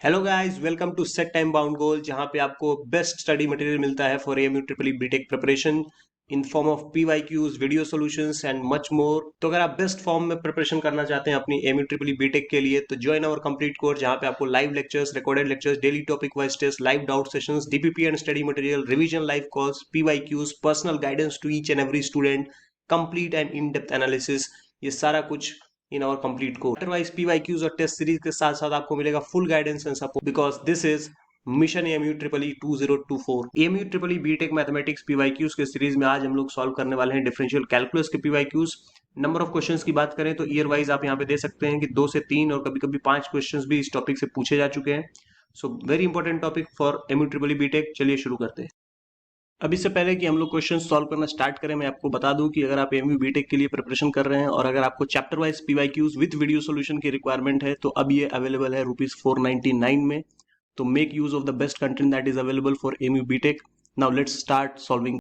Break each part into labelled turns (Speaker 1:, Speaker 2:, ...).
Speaker 1: Hello guys, welcome to set time bound goal, जहां पे आपको बेस्ट स्टडी मटेरियल मिलता है for AMU triple E BTech preparation in form of PYQs, video solutions and much more. तो अगर आप best form में preparation करना चाहते हैं अपनी एएमयू ट्रिपल ई बीटेक के लिए, तो ज्वाइन आवर कंप्लीट कोर्स, जहां पे आपको live lectures, recorded lectures, daily topic wise test, live doubt sessions, DPP and study material, revision, live calls, PYQs, personal guidance to each and every student, complete and in depth analysis, ये सारा कुछ in our complete course. Otherwise PYQs और test series के साथ साथ आपको मिलेगा full guidance and support, because this is mission AMU triple E 2024। AMU triple E BTech mathematics PYQs के सीरीज में आज हम लोग सॉल्व करने वाले हैं डिफरेंशियल कैलकुलस के पीवाईक्यूज। नंबर ऑफ क्वेश्चंस की बात करें तो ईयर वाइज आप यहाँ पे दे सकते हैं कि 2 से 3 और कभी कभी 5 क्वेश्चंस भी इस टॉपिक से पूछे जा चुके हैं। So very important topic for AMU triple E BTech. चलिए शुरू करते हैं। अब इससे पहले कि हम लोग क्वेश्चन सॉल्व करना स्टार्ट करें, मैं आपको बता दूं कि अगर आप एमयू बीटेक के लिए प्रिपरेशन कर रहे हैं और अगर आपको chapter wise PYQs with video solution की रिक्वायरमेंट है, तो अब ये अवेलेबल है ₹499 में। तो make use of the best content that is available for AMU BTech. Now let's start solving.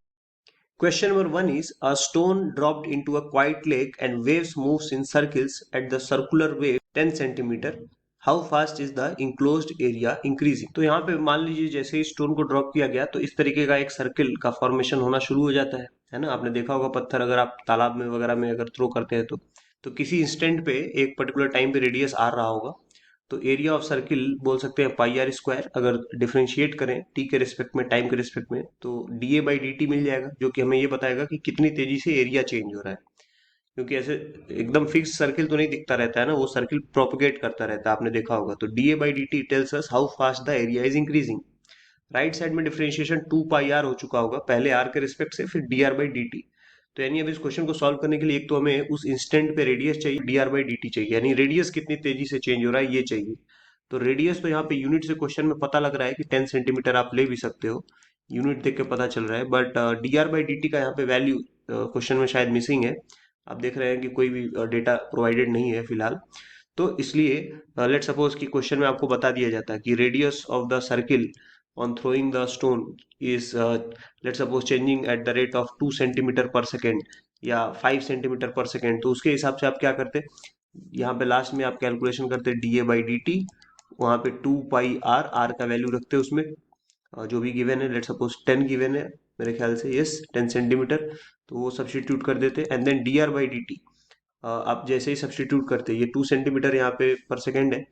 Speaker 1: Question number 1 is a stone dropped into a quiet lake and waves moves in circles at the circular wave 10 centimeter. How fast is the enclosed area increasing? तो यहाँ पे मान लीजिए जैसे ही stone को drop किया गया तो इस तरीके का एक सर्किल का फॉर्मेशन होना शुरू हो जाता है ना। आपने देखा होगा पत्थर अगर आप तालाब में वगैरह में अगर थ्रो करते हैं तो किसी इंस्टेंट पे एक पर्टिकुलर टाइम पे रेडियस आ रहा होगा। तो एरिया ऑफ सर्किल बोल सकते हैं पाई आर स्क्वायर। अगर डिफरेंशिएट करें टी के रिस्पेक्ट में, टाइम के रिस्पेक्ट में, तो D A by D T मिल जाएगा, जो कि हमें ये बताएगा कि कितनी तेजी से एरिया चेंज हो रहा है। क्योंकि ऐसे एकदम फिक्स सर्किल तो नहीं दिखता रहता है ना, वो सर्किल प्रोपोगेट करता रहता है, आपने देखा होगा। तो D A by D T tells us how fast the area is increasing. Right side में डिफरेंशिएशन 2 पाई आर हो चुका होगा पहले आर के रिस्पेक्ट से, फिर D are by D T. तो यानी अब इस क्वेश्चन को सॉल्व करने के लिए एक तो हमें उस इंस्टेंट पे रेडियस चाहिए, D R by D T चाहिए, यानी रेडियस कितनी तेजी से चेंज हो रहा है ये चाहिए। तो रेडियस तो यहाँ पे यूनिट से क्वेश्चन में पता लग रहा है कि 10 सेंटीमीटर आप ले भी सकते हो, यूनिट देख के पता चल रहा है। But D R by D T का यहाँ पे वैल्यू क्वेश्चन में शायद मिसिंग है। आप देख रहे हैं कि कोई भी डेटा प्रोवाइडेड नहीं है फिलहाल। तो इसलिए लेट सपोज कि क्वेश्चन में आपको बता दिया जाता है कि radius of the circle on throwing the stone is let suppose changing at the rate of 2 centimetre पर सेकेंड या 5 सेंटीमीटर पर सेकेंड। तो उसके हिसाब से आप क्या करते, यहाँ पे लास्ट में आप कैलकुलेशन करते D A by D T, वहाँ पे 2 पाई आर, आर का वैल्यू रखते हैं उसमें जो भी गिवन है। लेट सपोज 10 गिवन है मेरे ख्याल से, यस 10 सेंटीमीटर। तो वो सब्सटीट्यूट कर देते and then d are by D t आप जैसे ही सब्सटीट्यूट करते हैं, ये 2 सेंटीमीटर यहाँ पे पर सेकेंड है।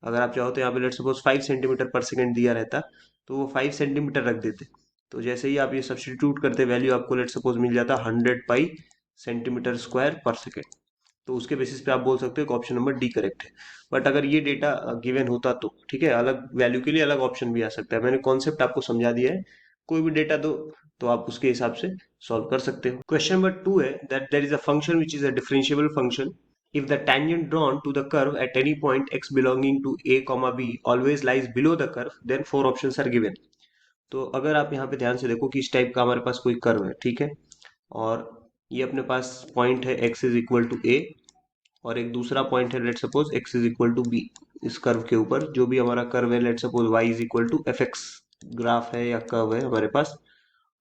Speaker 1: अगर आप चाहो तो यहाँ पे लेट सपोज 5 सेंटीमीटर पर सेकेंड दिया रहता, तो वो 5 सेंटीमीटर रख देते। तो जैसे ही आप ये सब्सटीट्यूट करते वैल्यू आपको लेट सपोज मिल जाता 100 पाई सेंटीमीटर स्क्वायर पर सेकेंड। तो उसके बेसिस पे आप बोल सकते हो कि ऑप्शन नंबर डी करेक्ट है। बट अगर ये डेटा गिवन होता तो ठीक है, अलग वैल्यू के लिए अलग ऑप्शन भी आ सकता है। मैंने कॉन्सेप्ट आपको समझा दिया है, कोई भी डेटा दो तो आप उसके हिसाब से सॉल्व कर सकते हो। क्वेश्चन नंबर 2 है that there is a function which is a differentiable function if the tangent drawn to the curve at any point x belonging to a comma b always lies below the curve, then 4 options are given। तो अगर आप यहाँ पे ध्यान से देखो कि इस टाइप का हमारे पास कोई कर्व है, ठीक है, और ये अपने पास पॉइंट है x is equal to a, और एक दूसरा पॉइंट है let suppose x is equal to b. इस कर्व के ऊपर जो भी हमारा कर्व है, let suppose y is equal to f x graph है या कर्व है हमारे पास,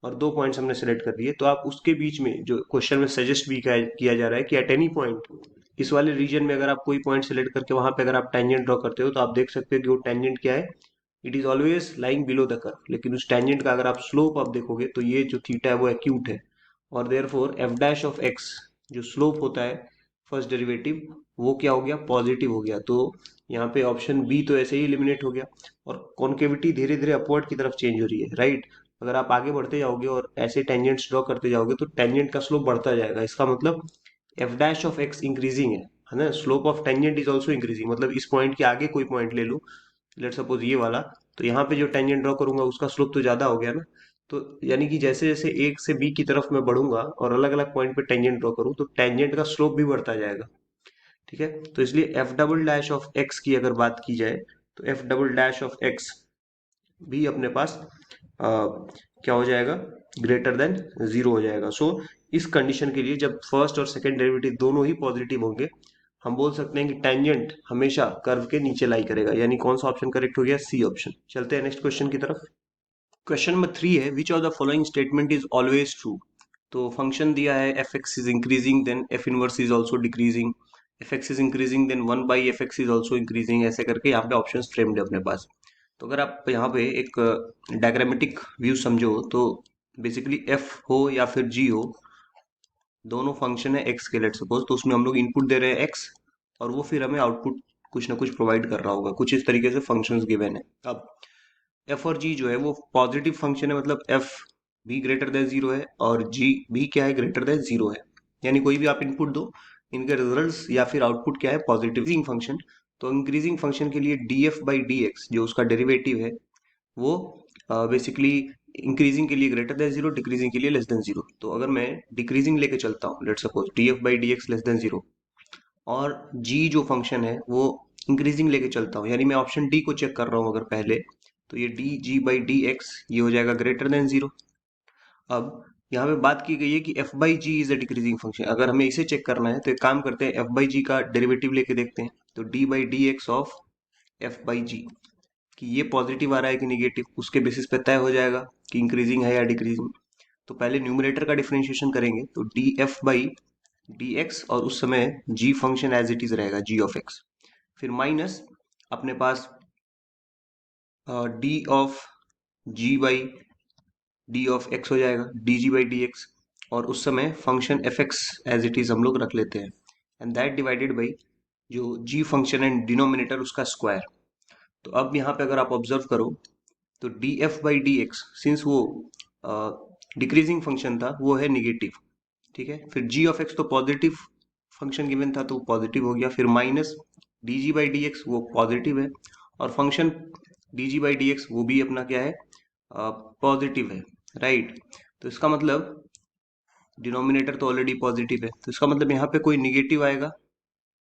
Speaker 1: और 2 पॉइंट्स हमने सेलेक्ट कर दिए। तो आप उसके बीच में जो क्वेश्चन में सजेस्ट भी किया जा रहा है कि एट एनी पॉइंट, इस वाले रीजन में अगर आप कोई पॉइंट सेलेक्ट करके वहां पे अगर आप टेंजेंट ड्रॉ करते हो, तो आप देख सकते हो कि वो टेंजेंट क्या है, it is always lying below the curve. लेकिन उस टेंजेंट का अगर आप स्लोप आप देखोगे तो ये जो थीटा है वो एक्यूट है, और therefore F dash of x जो स्लोप होता है फर्स्ट डेरिवेटिव, वो क्या हो गया, पॉजिटिव हो गया। तो यहाँ पे ऑप्शन बी तो ऐसे ही एलिमिनेट हो गया। और कॉन्केविटी धीरे धीरे अपवर्ड की तरफ चेंज हो रही है, राइट। अगर आप आगे बढ़ते जाओगे और ऐसे टेंजेंट्स ड्रॉ करते जाओगे तो टेंजेंट का स्लोप बढ़ता जाएगा। इसका मतलब F dash of x increasing है ना। Slope of tangent is also increasing, मतलब इस पॉइंट के आगे कोई पॉइंट ले लो, लेट सपोज ये वाला, तो यहाँ पे जो टेंजेंट ड्रॉ करूंगा उसका स्लोप तो ज्यादा हो गया ना। तो यानी कि जैसे जैसे एक से बी की तरफ मैं बढ़ूंगा और अलग अलग पॉइंट पे टेंजेंट ड्रॉ करूँ, तो टेंजेंट का स्लोप भी बढ़ता जाएगा, ठीक है। तो इसलिए F double dash of x की अगर बात की जाए, तो F double dash of x भी अपने पास क्या हो जाएगा, ग्रेटर देन जीरो हो जाएगा। सो इस कंडीशन के लिए जब फर्स्ट और सेकंड डेरिवेटिव दोनों ही पॉजिटिव होंगे, हम बोल सकते हैं कि टेंजेंट हमेशा कर्व के नीचे लाई करेगा। यानी कौन सा ऑप्शन करेक्ट हो गया, सी ऑप्शन। चलते हैं नेक्स्ट क्वेश्चन की तरफ। क्वेश्चन नंबर 3 है which of the following statement is always true. तो फंक्शन दिया है F x is increasing then f inverse is also decreasing. F x is increasing then 1 by f x is also increasing, ऐसे करके यहाँ पे option framed है अपने पास। तो अगर आप यहाँ पे एक डायग्रामेटिक व्यू समझो तो बेसिकली एफ हो या फिर जी हो, दोनों फंक्शन है एक्स के, लेट सपोज, तो उसमें हम लोग इनपुट दे रहे हैं एक्स और वो फिर हमें आउटपुट कुछ ना कुछ प्रोवाइड कर रहा होगा, कुछ इस तरीके से फंक्शंस गिवन है। अब एफ और जी जो है वो पॉजिटिव फंक्शन है, मतलब एफ भी ग्रेटर देन जीरो है और जी भी क्या है, ग्रेटर देन जीरो है। यानी कोई भी आप इनपुट दो, इनके रिजल्ट्स या फिर आउटपुट क्या है, पॉजिटिव फंक्शन। तो इंक्रीजिंग फंक्शन के लिए D F by D x जो उसका डेरिवेटिव है वो बेसिकली इंक्रीजिंग के लिए ग्रेटर देन जीरो, डिक्रीजिंग के लिए लेस देन जीरो। तो अगर मैं डिक्रीजिंग लेके चलता हूँ, let suppose D F by D X less than zero, और जी जो फंक्शन है वो इंक्रीजिंग लेके चलता हूँ, यानी मैं ऑप्शन डी को चेक कर रहा हूँ अगर पहले, तो ये D G by D x ये हो जाएगा ग्रेटर देन जीरो। अब यहाँ पे बात की गई है कि f by g is a decreasing function, अगर हमें इसे चेक करना है तो एक काम करते हैं, एफ बाई जी का डेरिवेटिव लेके देखते हैं। तो D by D X of F by G, कि ये पॉजिटिव आ रहा है कि निगेटिव, उसके बेसिस पे तय हो जाएगा कि इंक्रीजिंग है या डिक्रीजिंग। तो पहले न्यूमरेटर का डिफरेंशिएशन करेंगे, तो D F by D X और उस समय G function as it is रहेगा, जी ऑफ एक्स, फिर माइनस अपने पास D of G by D of X हो जाएगा, D G by D X, और उस समय function F X as it is हम लोग रख लेते हैं, एंड दैट डिवाइडेड बाई जो जी फंक्शन एंड डिनोमिनेटर उसका स्क्वायर। तो अब यहाँ पे अगर आप ऑब्जर्व करो तो D F by D x, since वो डिक्रीजिंग फंक्शन था वो है निगेटिव, ठीक है। फिर जी ऑफ एक्स तो पॉजिटिव फंक्शन गिवन था तो पॉजिटिव हो गया, फिर minus D G by D x वो पॉजिटिव है, और function D G by D x वो भी अपना क्या है, पॉजिटिव है, राइट। तो इसका मतलब डिनोमिनेटर तो ऑलरेडी पॉजिटिव है, तो इसका मतलब यहाँ पे कोई निगेटिव आएगा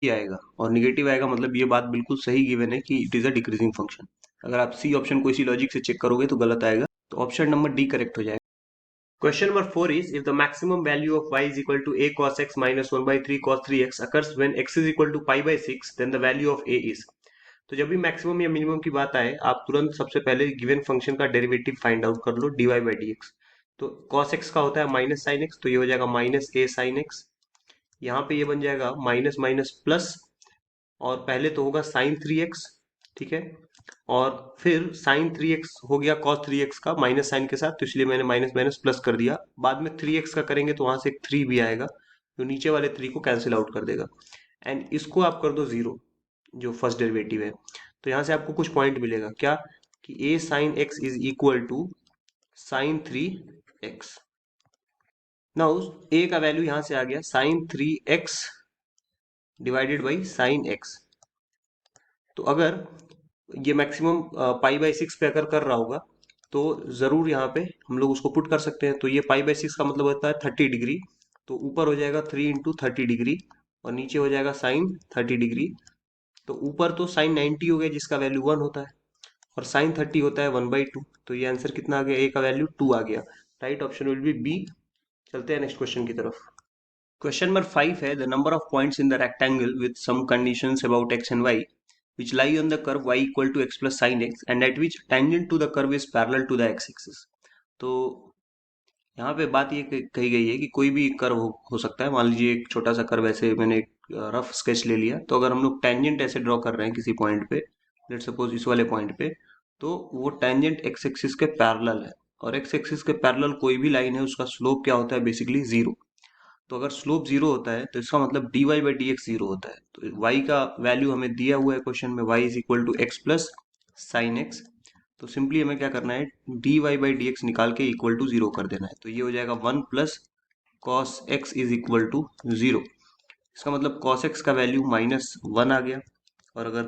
Speaker 1: ही आएगा, और निगेटिव आएगा मतलब ये बात बिल्कुल सही गिवन है कि it is a decreasing function. अगर आप सी ऑप्शन को इसी लॉजिक से चेक करोगे तो गलत आएगा, तो ऑप्शन नंबर डी करेक्ट हो जाएगा। Question number 4 is, if the maximum value of y is equal to a cos x minus 1 by 3 cos 3x occurs when x is equal to pi by 6, then the value of a is। तो जब भी maximum या minimum की बात आए, आप तुरंत सबसे पहले गिवन फंक्शन का डेरिवेटिव फाइंड आउट कर लो, dy बाई डी एक्स। तो cos x का होता है माइनस साइन एक्स, तो ये हो जाएगा माइनस ए साइन एक्स। यहाँ पे ये बन जाएगा माइनस माइनस प्लस, और पहले तो होगा साइन थ्री एक्स, ठीक है, और फिर साइन थ्री एक्स हो गया कॉस थ्री एक्स का माइनस साइन के साथ, तो इसलिए मैंने माइनस माइनस प्लस कर दिया। बाद में थ्री एक्स का करेंगे तो वहां से एक थ्री भी आएगा, तो नीचे वाले थ्री को कैंसिल आउट कर देगा, एंड इसको आप कर दो जीरो, जो फर्स्ट डेरिवेटिव है। तो यहाँ से आपको कुछ पॉइंट मिलेगा क्या, कि A sine X is equal to sine three X. Now A का वैल्यू यहाँ से आ गया sine three X divided by sine x. तो अगर ये मैक्सिमम पाई बाई सिक्स पे अगर कर रहा होगा तो ज़रूर यहाँ पे हम लोग उसको पुट कर सकते हैं। तो ये पाई बाई सिक्स का मतलब होता है 30 डिग्री, तो ऊपर हो जाएगा 3 इंटू 30 डिग्री और नीचे हो जाएगा साइन 30 डिग्री। तो ऊपर तो साइन 90 हो गया जिसका वैल्यू 1 होता है, और साइन 30 होता है 1/2। तो ये आंसर कितना आ गया, ए का वैल्यू 2 आ गया। Right option will be b. चलते हैं नेक्स्ट क्वेश्चन की तरफ। क्वेश्चन नंबर 5 है, the number of points in the rectangle with some conditions about x and y which lie on the curve y equal to x plus sin x and at which tangent to the curve is parallel to the x axis। तो यहाँ पे बात ये कही गई है कि कोई भी कर्व हो सकता है। मान लीजिए एक छोटा सा कर्व, ऐसे मैंने एक रफ स्केच ले लिया, तो अगर हम लोग टेंजेंट ऐसे ड्रॉ कर रहे हैं किसी पॉइंट पे, लेट सपोज इस वाले पॉइंट पे, तो वो टेंजेंट एक्स एक्सिस के पैरेलल है, और एक्स एक्सिस के पैरेलल कोई भी लाइन है उसका स्लोप क्या होता है, बेसिकली जीरो। तो अगर स्लोप जीरो होता है तो इसका मतलब d Y by D x zero होता है। तो y का वैल्यू हमें दिया हुआ है क्वेश्चन में, y is equal to x plus sine x. तो सिंपली हमें क्या करना है, D Y by D x निकाल के इक्वल टू जीरो कर देना है। तो ये हो जाएगा 1 plus cos x is equal to zero. इसका मतलब कॉस एक्स का वैल्यू -1 आ गया, और अगर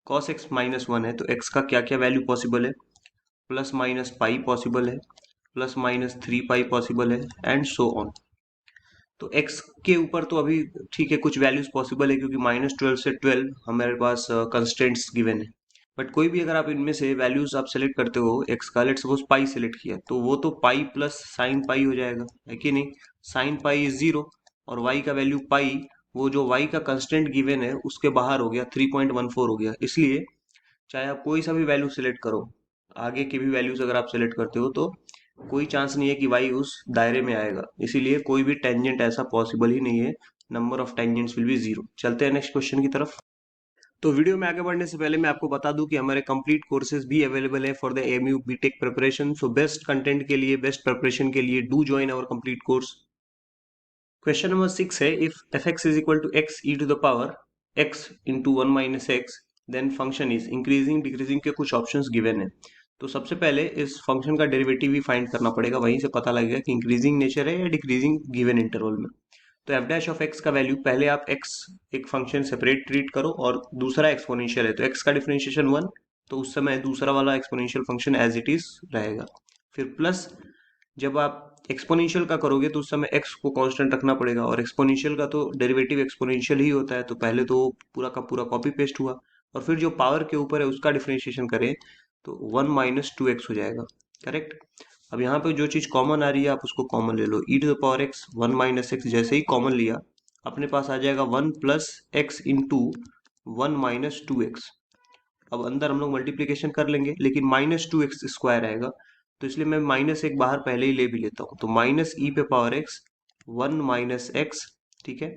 Speaker 1: कॉस एक्स -1 है तो एक्स का क्या क्या वैल्यू पॉसिबल है, प्लस माइनस पाई पॉसिबल है, प्लस माइनस 3 पाई पॉसिबल है, एंड सो ऑन। तो x के ऊपर तो अभी ठीक है कुछ वैल्यूज पॉसिबल है, क्योंकि -12 से 12 हमारे पास कंस्टेंट्स गिवन है। बट कोई भी अगर आप इनमें से वैल्यूज आप सेलेक्ट करते हो x का, लेट सपोज पाई सेलेक्ट किया, तो वो तो पाई प्लस साइन पाई हो जाएगा, है कि नहीं। साइन पाई इज जीरो, और y का वैल्यू पाई, वो जो y का कंस्टेंट गिवन है उसके बाहर हो गया, 3.14 हो गया। इसलिए चाहे आप कोई सा भी वैल्यू सेलेक्ट करो, आगे की भी वैल्यूज अगर आप सेलेक्ट करते हो तो कोई चांस नहीं है कि y उस दायरे में आएगा। इसीलिए कोई भी टेंजेंट ऐसा पॉसिबल ही नहीं है number of tangents will be 0। चलते हैं नेक्स्ट क्वेश्चन की तरफ। तो वीडियो में आगे बढ़ने से पहले मैं आपको बता दूं कि हमारे कंप्लीट कोर्सेज भी अवेलेबल है for the AMU BTech preparation. So best content के लिए, बेस्ट प्रिपरेशन के लिए do join our complete course. Question number 6 है, if fx is equal to x e to the power x into 1 minus x, then function is increasing decreasing के कुछ options given है। तो सबसे पहले इस फंक्शन का डेरिवेटिव ही फाइंड करना पड़ेगा, वहीं से पता लगेगा कि इंक्रीजिंग नेचर है या डिक्रीजिंग गिवन इंटरवल में। तो एफ डैश ऑफ एक्स का वैल्यू, पहले आप एक्स एक फंक्शन सेपरेट ट्रीट करो और दूसरा एक्सपोनेंशियल है तो एक्स का डिफरेंशिएशन 1, तो उस समय दूसरा वाला exponential function as it is रहेगा। फिर प्लस जब आप एक्सपोनेंशियल का करोगे तो उस समय एक्स को कांस्टेंट रखना पड़ेगा, और एक्सपोनेंशियल का तो डेरिवेटिव एक्सपोनेंशियल ही होता है, तो पहले तो पूरा का पूरा कॉपी पेस्ट हुआ, और फिर जो पावर के ऊपर है उसका डिफरेंशिएशन करें तो 1 माइनस 2x हो जाएगा। करेक्ट। अब यहाँ पे जो चीज कॉमन आ रही है आप उसको कॉमन ले लो, e to the power x 1 minus x जैसे ही कॉमन लिया अपने पास आ जाएगा 1 plus x into 1 minus 2x। अब अंदर हम लोग मल्टीप्लीकेशन कर लेंगे लेकिन माइनस 2x स्क्वायर आएगा, तो इसलिए मैं माइनस एक बाहर पहले ही ले भी लेता हूँ, तो माइनस ई पे पावर x 1 माइनस एक्स। ठीक है।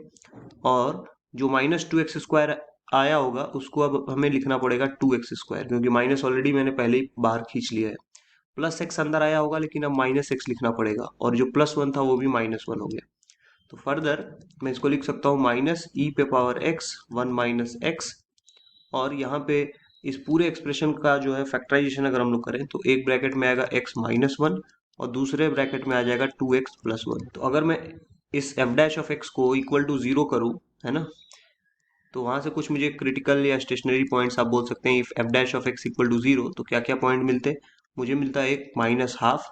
Speaker 1: और जो माइनस 2x स्क्वायर आया होगा उसको अब हमें लिखना पड़ेगा 2x स्क्वायर, क्योंकि माइनस ऑलरेडी मैंने पहले ही बाहर खींच लिया है। प्लस एक्स अंदर आया होगा लेकिन अब माइनस एक्स लिखना पड़ेगा, और जो प्लस 1 था वो भी माइनस 1 हो गया। तो फर्दर मैं इसको लिख सकता हूँ माइनस ई पे पावर एक्स 1 माइनस एक्स, और यहाँ पे इस पूरे एक्सप्रेशन का जो है फैक्टराइजेशन अगर हम लोग करें तो एक ब्रैकेट में आएगा x माइनस 1 और दूसरे ब्रैकेट में आ जाएगा 2x प्लस 1। तो अगर मैं इस f डैश ऑफ x को इक्वल टू 0 करूँ, है ना, तो वहां से कुछ मुझे क्रिटिकल या स्टेशनरी पॉइंट्स आप बोल सकते हैं। If f dash of x equal to 0 तो क्या क्या पॉइंट मिलते, मुझे मिलता है एक माइनस हाफ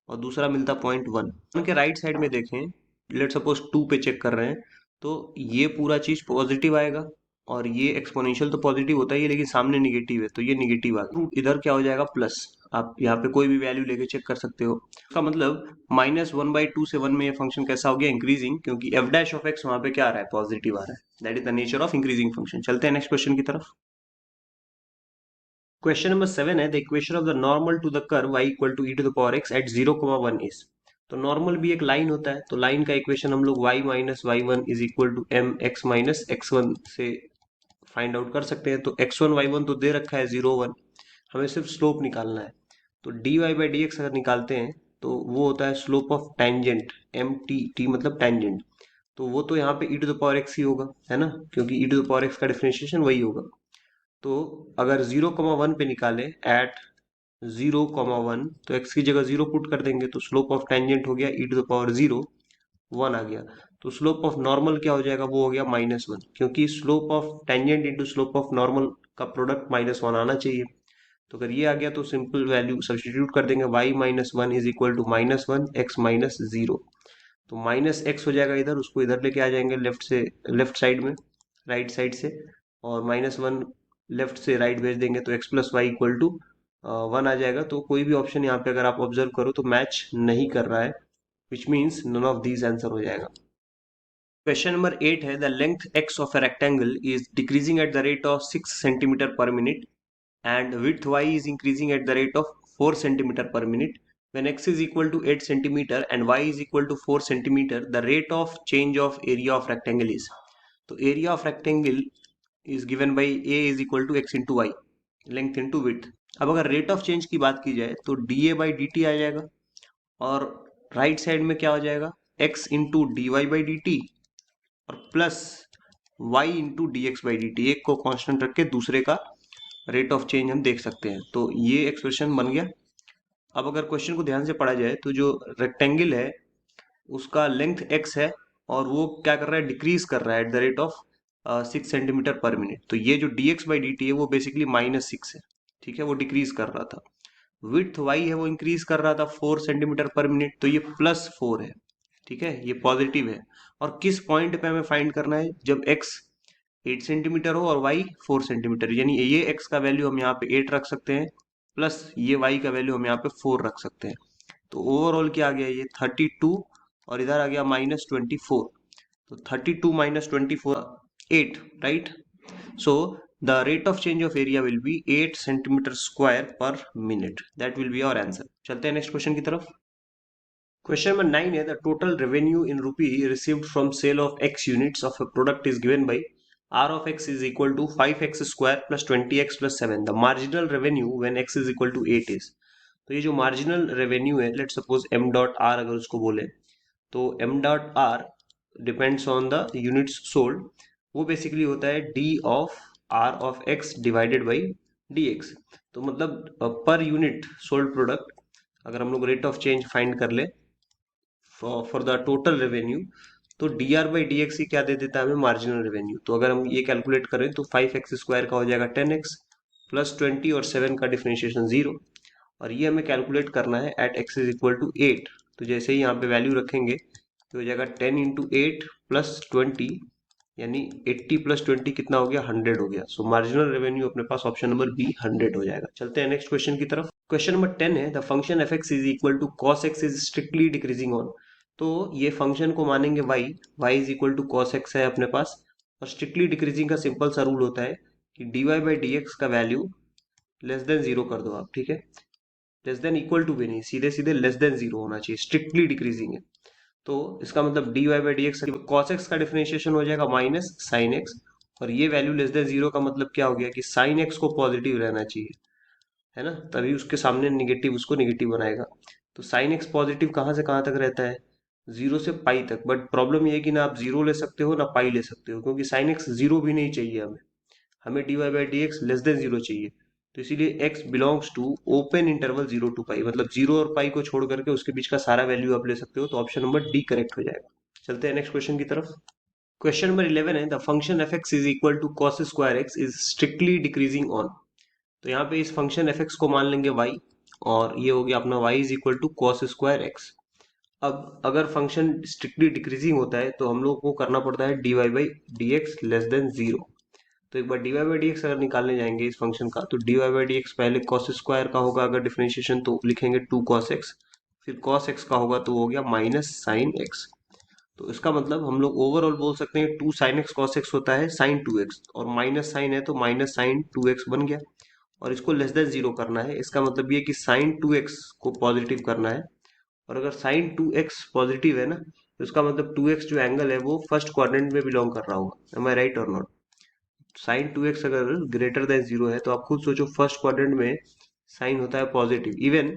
Speaker 1: और दूसरा मिलता पॉइंट 1। उनके राइट साइड में देखें, लेट सपोज 2 पे चेक कर रहे हैं तो ये पूरा चीज पॉजिटिव आएगा, और ये एक्सपोनेंशियल तो पॉजिटिव होता ही है लेकिन सामने निगेटिव है तो ये निगेटिव आ गया। इधर क्या हो जाएगा प्लस, आप यहाँ पे कोई भी वैल्यू लेके चेक कर सकते हो। इसका मतलब माइनस 1/2 से 1 में ये फंक्शन कैसा हो गया, इंक्रीजिंग, क्योंकि एफ डैश ऑफ एक्स वहां पे क्या आ रहा है, पॉजिटिव आ रहा है। That is the nature of increasing function. चलते हैं नेक्स्ट क्वेश्चन की तरफ। क्वेश्चन नंबर 7 है, the equation of the normal to the curve y equal to e to the power x at 0,1 इज। तो नॉर्मल भी एक लाइन होता है, तो लाइन का इक्वेशन हम लोग y minus y1 is equal to m x minus x1 से फाइंड आउट कर सकते हैं। तो x1 y1 तो दे रखा है 0,1, हमें सिर्फ स्लोप निकालना है। तो dy बाई डी एक्स अगर निकालते हैं तो वो होता है slope of tangent, m t, t मतलब टेंजेंट, तो वो तो यहाँ पे e to the power x ही होगा, है ना, क्योंकि e to the power x का डिफरेंशिएशन वही होगा। तो अगर 0,1 पे निकाले एट 0,1 तो x की जगह 0 पुट कर देंगे, तो स्लोप ऑफ टेंजेंट हो गया e टू द पावर 0, 1 आ गया। तो स्लोप ऑफ नॉर्मल क्या हो जाएगा, वो हो गया -1, क्योंकि slope of tangent into slope of normal का प्रोडक्ट -1 आना चाहिए। तो अगर ये आ गया तो सिंपल वैल्यू सब्सटीट्यूट कर देंगे, y minus 1 is equal to -1 x minus 0। तो माइनस एक्स हो जाएगा इधर, उसको इधर लेके आ जाएंगे लेफ्ट से, लेफ्ट साइड में, राइट साइड से, और -1 लेफ्ट से राइट भेज देंगे तो x plus y equal to 1 आ जाएगा। तो कोई भी ऑप्शन यहाँ पे अगर आप ऑब्जर्व करो तो मैच नहीं कर रहा है, which means none of these answer हो जाएगा। क्वेश्चन नंबर 8 है, the length x of a rectangle is decreasing at the rate of 6 centimeter per minute and width y is increasing at the rate of 4 centimeter per minute. When x is equal to 8 centimeter and y is equal to 4 centimeter, the rate of change of area of rectangle is. तो area of rectangle is given by a is equal to x into y, length into width. अब अगर rate of change की बात की जाए तो dA by dt आ जाएगा, और राइट साइड में क्या हो जाएगा, x into dy by dt और plus y into D X by D T, एक को कांस्टेंट रख के दूसरे का रेट ऑफ चेंज हम देख सकते हैं। तो ये एक्सप्रेशन बन गया। अब अगर क्वेश्चन को ध्यान से पढ़ा जाए तो जो रेक्टेंगल है उसका लेंथ x है और वो क्या कर रहा है, डिक्रीज कर रहा है at the rate of 6 centimetre पर मिनट। तो ये जो D X by D T है वो बेसिकली -6 है, ठीक है, वो डिक्रीज कर रहा था। विड्थ y है वो इंक्रीज कर रहा था 4 सेंटीमीटर पर मिनट, तो ये +4 है, ठीक है, ये पॉजिटिव है। और किस पॉइंट पे हमें फाइंड करना है, जब x 8 सेंटीमीटर हो और y 4 सेंटीमीटर, यानी ये x का वैल्यू हम यहाँ पे 8 रख सकते हैं, प्लस ये y का वैल्यू हम यहाँ पे 4 रख सकते हैं। तो ओवरऑल क्या आ गया, ये 32 और इधर आ गया -24। तो 32 minus 24 8, right. So the rate of change of area will be 8 centimetre square per minute, that will be our answer. चलते हैं नेक्स्ट क्वेश्चन की तरफ। क्वेश्चन नंबर 9 है the total revenue in rupee received from sale of x units of a product is given by r of x is equal to 5x square plus 20x plus 7. The marginal revenue when x is equal to 8 is. तो ये जो marginal revenue है, let suppose m dot r अगर उसको बोले, तो m dot r depends on the units sold. वो basically होता है d of r of x divided by dx. तो मतलब पर यूनिट सोल्ड प्रोडक्ट अगर हम लोग रेट ऑफ चेंज फाइंड कर ले फॉर द टोटल रेवेन्यू, तो D are by D X ही क्या दे देता है हमें, मार्जिनल रेवेन्यू. तो अगर हम ये कैलकुलेट करें तो 5x² का हो जाएगा 10x प्लस 20 और 7 का डिफरेंशिएशन 0, और ये हमें कैलकुलेट करना है at x is equal to 8. तो जैसे ही यहाँ पे वैल्यू रखेंगे तो हो जाएगा 10 इंटू 8 प्लस 20, यानी 80 प्लस 20 कितना हो गया, 100 हो गया. सो मार्जिनल रेवेन्यू अपने पास ऑप्शन नंबर बी 100 हो जाएगा. चलते हैं नेक्स्ट क्वेश्चन की तरफ. क्वेश्चन नंबर 10 है the function F x is equal to cos x is strictly decreasing on. तो ये फंक्शन को मानेंगे y, y is equal to cos x है अपने पास, और स्ट्रिक्टली डिक्रीजिंग का सिंपल सा रूल होता है कि dy बाई डी एक्स का वैल्यू लेस देन जीरो कर दो आप. ठीक है, लेस देन इक्वल टू भी नहीं, सीधे सीधे लेस देन जीरो होना चाहिए, स्ट्रिक्टली डिक्रीजिंग है. तो इसका मतलब dy by D x cos x का डिफरेंशिएशन हो जाएगा माइनस साइन एक्स, और ये वैल्यू लेस देन जीरो का मतलब क्या हो गया कि साइन एक्स को पॉजिटिव रहना चाहिए, है ना, तभी उसके सामने निगेटिव उसको निगेटिव बनाएगा. तो साइन एक्स पॉजिटिव कहाँ से कहाँ तक रहता है, जीरो से पाई तक. बट प्रॉब्लम ये है कि ना आप जीरो ले सकते हो ना पाई ले सकते हो, क्योंकि साइन एक्स जीरो भी नहीं चाहिए हमें, हमें D Y by D X less than zero चाहिए. तो इसीलिए X belongs to open interval zero to pi, मतलब जीरो और पाई को छोड़ करके उसके बीच का सारा वैल्यू आप ले सकते हो. तो ऑप्शन नंबर डी करेक्ट हो जाएगा. चलते हैं नेक्स्ट क्वेश्चन की तरफ. क्वेश्चन नंबर 11 है the function F x is equal to cos square x is strictly decreasing on. तो यहाँ पे इस फंक्शन एफ एक्स को मान लेंगे y, और ये हो गया अपना y is equal to cos square x. अब अगर फंक्शन स्ट्रिक्टली डिक्रीजिंग होता है तो हम लोग को करना पड़ता है D Y by D X less than zero. तो एक बार D Y by D X अगर निकालने जाएंगे इस फंक्शन का, तो D Y by D X पहले कॉस स्क्वायर का होगा अगर डिफरेंशिएशन, तो लिखेंगे 2 cos x, फिर cos x का होगा तो हो गया माइनस साइन एक्स. तो इसका मतलब हम लोग ओवरऑल बोल सकते हैं 2 sin x cos x होता है sin 2x, और माइनस साइन है तो माइनस साइन 2x बन गया, और इसको लेस देन जीरो करना है. इसका मतलब ये कि साइन 2x को पॉजिटिव करना है, और अगर साइन 2x पॉजिटिव है ना, तो इसका मतलब 2x जो एंगल है वो फर्स्ट क्वाड्रेंट में बिलोंग कर रहा होगा. एम आई राइट और नॉट? साइन 2x अगर ग्रेटर देन जीरो है तो आप खुद सोचो, फर्स्ट क्वाड्रेंट में साइन होता है पॉजिटिव, इवन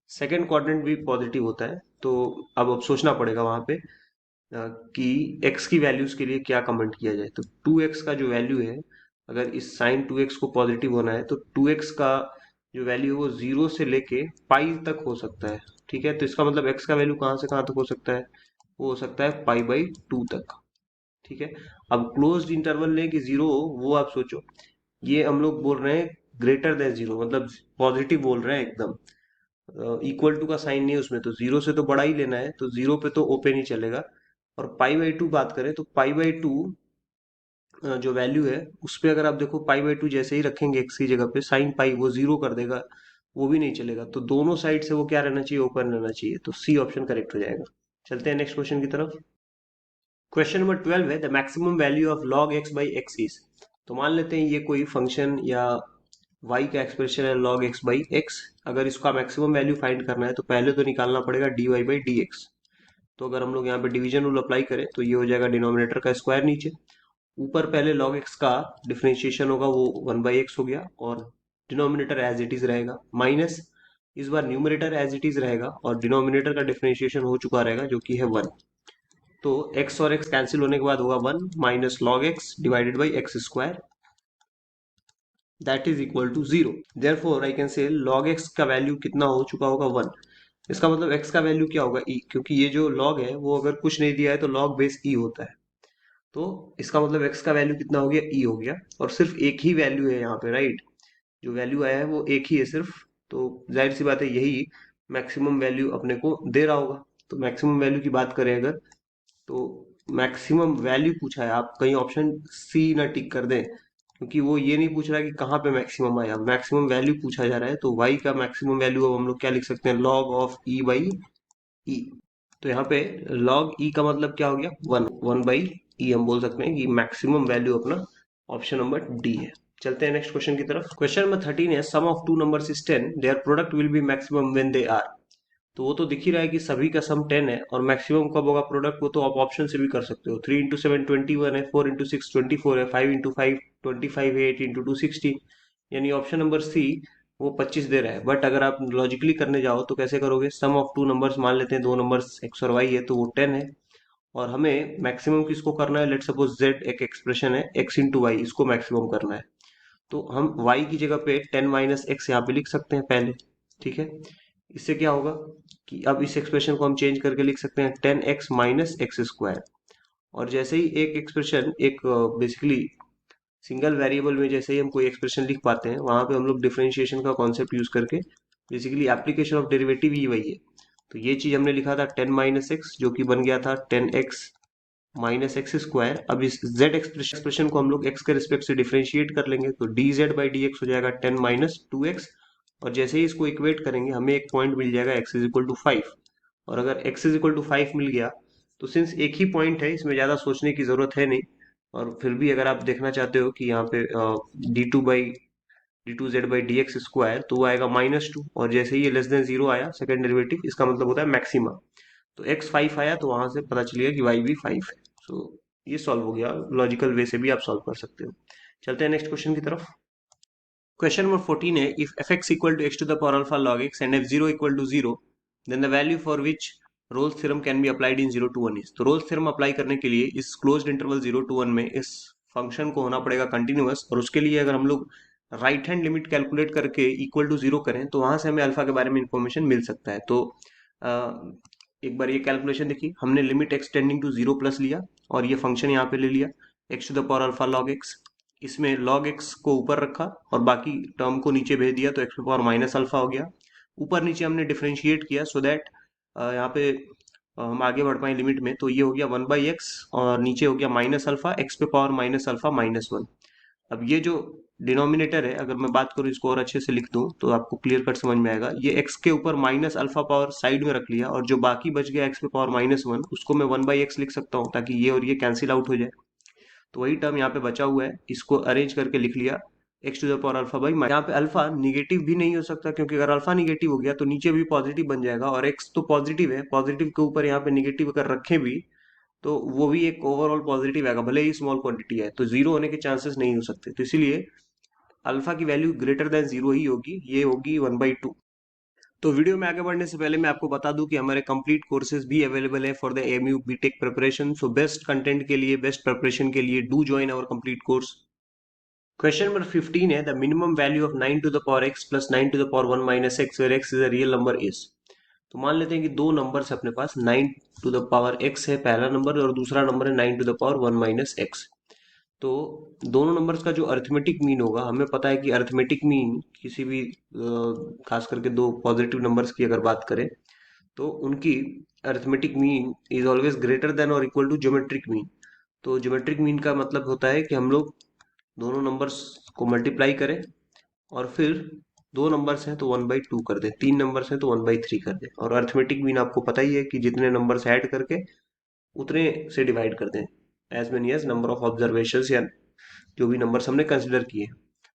Speaker 1: सेकेंड क्वाड्रेंट भी पॉजिटिव होता है. तो अब सोचना पड़ेगा वहां पे कि x की वैल्यूज के लिए क्या कमेंट किया जाए. तो 2x का जो वैल्यू है, अगर इस साइन 2x को पॉजिटिव होना है तो 2x का जो वैल्यू है वो जीरो से लेके पाई तक हो सकता है. ठीक है, तो इसका मतलब x का वैल्यू कहाँ से कहाँ तक हो सकता है, वो हो सकता है पाई बाई टू तक. ठीक है, अब क्लोज्ड इंटरवल लें कि जीरो हो, वो आप सोचो. ये हम लोग बोल रहे हैं ग्रेटर देन जीरो, मतलब पॉजिटिव बोल रहे हैं एकदम, इक्वल टू का साइन नहीं है उसमें, तो जीरो से तो बड़ा ही लेना है, तो जीरो पे तो ओपन ही चलेगा. और पाई बाई टू बात करें तो पाई बाई टू जो वैल्यू है उस पे अगर आप देखो पाई बाई टू जैसे ही रखेंगे एक्स की जगह पे, साइन पाई वो जीरो कर देगा, वो भी नहीं चलेगा. तो दोनों साइड से वो क्या रहना चाहिए, ओपन रहना चाहिए. तो सी ऑप्शन करेक्ट हो जाएगा. चलते हैं नेक्स्ट क्वेश्चन की तरफ. क्वेश्चन नंबर 12 है the maximum value of log x by x is. तो मान लेते हैं ये कोई फंक्शन या y का एक्सप्रेशन है log x बाई एक्स. अगर इसका मैक्सिमम वैल्यू फाइंड करना है तो पहले तो निकालना पड़ेगा dy बाई डी एक्स. तो अगर हम लोग यहाँ पे डिवीजन रूल अप्लाई करें तो ये हो जाएगा डिनोमिनेटर का स्क्वायर नीचे, ऊपर पहले log x का डिफरेंशिएशन होगा वो 1/x हो गया, और डिनोमिनेटर एज इट इज रहेगा, माइनस इस बार न्यूमरेटर एज इट इज रहेगा, और डिनोमिनेटर का डिफरेंशिएशन हो चुका रहेगा जो कि है 1. तो x और x कैंसिल होने के बाद होगा 1 minus log x divided by x square, that is equal to 0. Therefore I can say log x का वैल्यू कितना हो चुका होगा 1. इसका मतलब x का वैल्यू क्या होगा, e, क्योंकि ये जो log है वो अगर कुछ नहीं दिया है तो log बेस e होता है. तो इसका मतलब x का वैल्यू कितना हो गया, e हो गया, और सिर्फ एक ही वैल्यू है यहाँ पे, राइट. जो वैल्यू आया है वो एक ही है सिर्फ, तो जाहिर सी बात है यही मैक्सिमम वैल्यू अपने को दे रहा होगा. तो मैक्सिमम वैल्यू की बात करें अगर, तो मैक्सिमम वैल्यू पूछा है, आप कहीं ऑप्शन सी ना टिक कर दें, क्योंकि वो ये नहीं पूछ रहा है कि कहाँ पे मैक्सिमम आया, मैक्सिमम वैल्यू पूछा जा रहा है. तो y का मैक्सिमम वैल्यू अब हम लोग क्या लिख सकते हैं, log of e by E. तो यहाँ पे log e का मतलब क्या हो गया, 1/e. हम बोल सकते हैं कि मैक्सिमम वैल्यू अपना ऑप्शन नंबर डी है. चलते हैं नेक्स्ट क्वेश्चन की तरफ. क्वेश्चन नंबर 13 है sum of two numbers is 10, their product will be maximum when they are. तो वो तो दिख ही रहा है कि सभी का सम 10 है, और मैक्सिमम कब होगा प्रोडक्ट, वो तो आप ऑप्शन से भी कर सकते हो। 3 इंटू 7 21 है, 4 इंटू 6 24 है, 5 इंटू 5 25 है, 8 इंटू 2 16, यानी ऑप्शन नंबर सी वो 25 दे रहा है। बट अगर आप लॉजिकली करने जाओ तो कैसे करोगे, सम ऑफ टू नंबर्स मान लेते हैं, दो नंबर्स एक्स और वाई है तो वो 10 है, और हमें मैक्सिमम किसको करना है, लेट सपोज जेड एक एक्सप्रेशन है, एक्स इंटू वाई, इसको मैक्सिमम करना है। तो हम y की जगह पे 10 माइनस एक्स यहाँ पे लिख सकते हैं पहले, ठीक है। इससे क्या होगा कि अब इस एक्सप्रेशन को हम चेंज करके लिख सकते हैं 10x माइनस एक्स स्क्वायर। और जैसे ही एक एक्सप्रेशन एक बेसिकली सिंगल वेरिएबल में जैसे ही हम कोई एक्सप्रेशन लिख पाते हैं, वहां पे हम लोग डिफरेंशिएशन का कॉन्सेप्ट यूज करके बेसिकली एप्लीकेशन ऑफ डेरिवेटिव ही वही है। तो ये चीज हमने लिखा था 10 माइनस एक्स, जो कि बन गया था 10x माइनस एक्स स्क्वायर। अब इस z एक्सप्रेशन को हम लोग x के रिस्पेक्ट से डिफरेंशिएट कर लेंगे, तो D Z by D x हो जाएगा 10 माइनस टू एक्स। और जैसे ही इसको इक्वेट करेंगे हमें एक पॉइंट मिल जाएगा x इज इक्वल टू 5। और अगर x इज इक्वल टू 5 मिल गया तो सिंस एक ही पॉइंट है, इसमें ज़्यादा सोचने की ज़रूरत है नहीं। और फिर भी अगर आप देखना चाहते हो कि यहाँ पे डी2 Z by D x square, तो वो आएगा -2, और जैसे ही ये लेस देन जीरो आया सेकंड डेरिवेटिव, इसका मतलब होता है मैक्सिमा। तो एक्स 5 आया तो वहां से पता चलेगा कि वाई भी 5 है। सो ये सॉल्व हो गया, लॉजिकल वे से भी आप सॉल्व कर सकते हो। चलते हैं नेक्स्ट क्वेश्चन की तरफ। क्वेश्चन नंबर 14 है, if F x equal to x to the power alpha log x and f zero equal to zero, then the value for which Rolle's theorem can be applied in 0 to 1 इज। तो Rolle's theorem apply करने के लिए इस closed interval 0 to 1 में इस function को होना पड़ेगा कंटिन्यूअस, और उसके लिए अगर हम लोग राइट हैंड लिमिट कैलकुलेट करके इक्वल टू जीरो करें तो वहां से हमें अल्फा के बारे में इंफॉर्मेशन मिल सकता है। तो एक बार ये कैलकुलेशन देखिए, हमने limit x tending to zero plus लिया, और ये फंक्शन यहाँ पे ले लिया x to the power alpha log x. इसमें लॉग एक्स को ऊपर रखा और बाकी टर्म को नीचे भेज दिया, तो x to power minus alpha हो गया। ऊपर नीचे हमने डिफ्रेंशिएट किया सो दैट यहाँ पे हम आगे बढ़ पाए लिमिट में। तो ये हो गया 1/x, और नीचे हो गया माइनस अल्फा एक्स पे पावर माइनस अल्फा -1। अब ये जो डिनोमिनेटर है, अगर मैं बात करूं इसको और अच्छे से लिख दूं तो आपको क्लियर कट समझ में आएगा। ये x के ऊपर माइनस अल्फा पावर साइड में रख लिया, और जो बाकी बच गया x पे पावर -1, उसको मैं 1/x लिख सकता हूं, ताकि ये और ये कैंसिल आउट हो जाए। तो वही टर्म यहाँ पे बचा हुआ है, इसको अरेंज करके लिख लिया x to the power alpha by. यहाँ पे अल्फा निगेटिव भी नहीं हो सकता, क्योंकि अगर अल्फा निगेटिव हो गया तो नीचे भी पॉजिटिव बन जाएगा, और x तो पॉजिटिव है, पॉजिटिव के ऊपर यहाँ पे निगेटिव अगर रखें भी तो वो भी एक ओवरऑल पॉजिटिव आएगा, भले ही स्मॉल क्वांटिटी है, तो जीरो होने के चांसेस नहीं हो सकते। तो इसीलिए अल्फा की वैल्यू ग्रेटर देन जीरो ही होगी, ये होगी 1/2। तो वीडियो में आगे बढ़ने से पहले मैं आपको बता दूं कि हमारे कंप्लीट कोर्सेज भी अवेलेबल है for the AMU BTech preparation. So best content के लिए, बेस्ट प्रिपरेशन के लिए do join our complete course. Question number 15 है, the minimum value of 9 to the power x plus 9 to the power 1 minus x where x is a real number is. तो मान लेते हैं कि दो नंबर्स है अपने पास, 9 टू द पावर x है पहला नंबर, और दूसरा नंबर है 9 to the power 1 minus x. तो दोनों नंबर्स का जो अरिथमेटिक मीन होगा, हमें पता है कि अरिथमेटिक मीन किसी भी खास करके दो पॉजिटिव नंबर्स की अगर बात करें तो उनकी arithmetic mean is always greater than और इक्वल टू ज्योमेट्रिक मीन। तो ज्योमेट्रिक मीन का मतलब होता है कि हम लोग दोनों नंबर्स को मल्टीप्लाई करें, और फिर दो नंबर्स हैं तो 1/2 कर दें, तीन नंबर्स हैं तो 1/3 कर दें। और अरिथमेटिक मीन आपको पता ही है कि जितने नंबर्स ऐड करके उतने से डिवाइड कर दें, as many as number of observation, या जो भी नंबर्स हमने कंसिडर किए।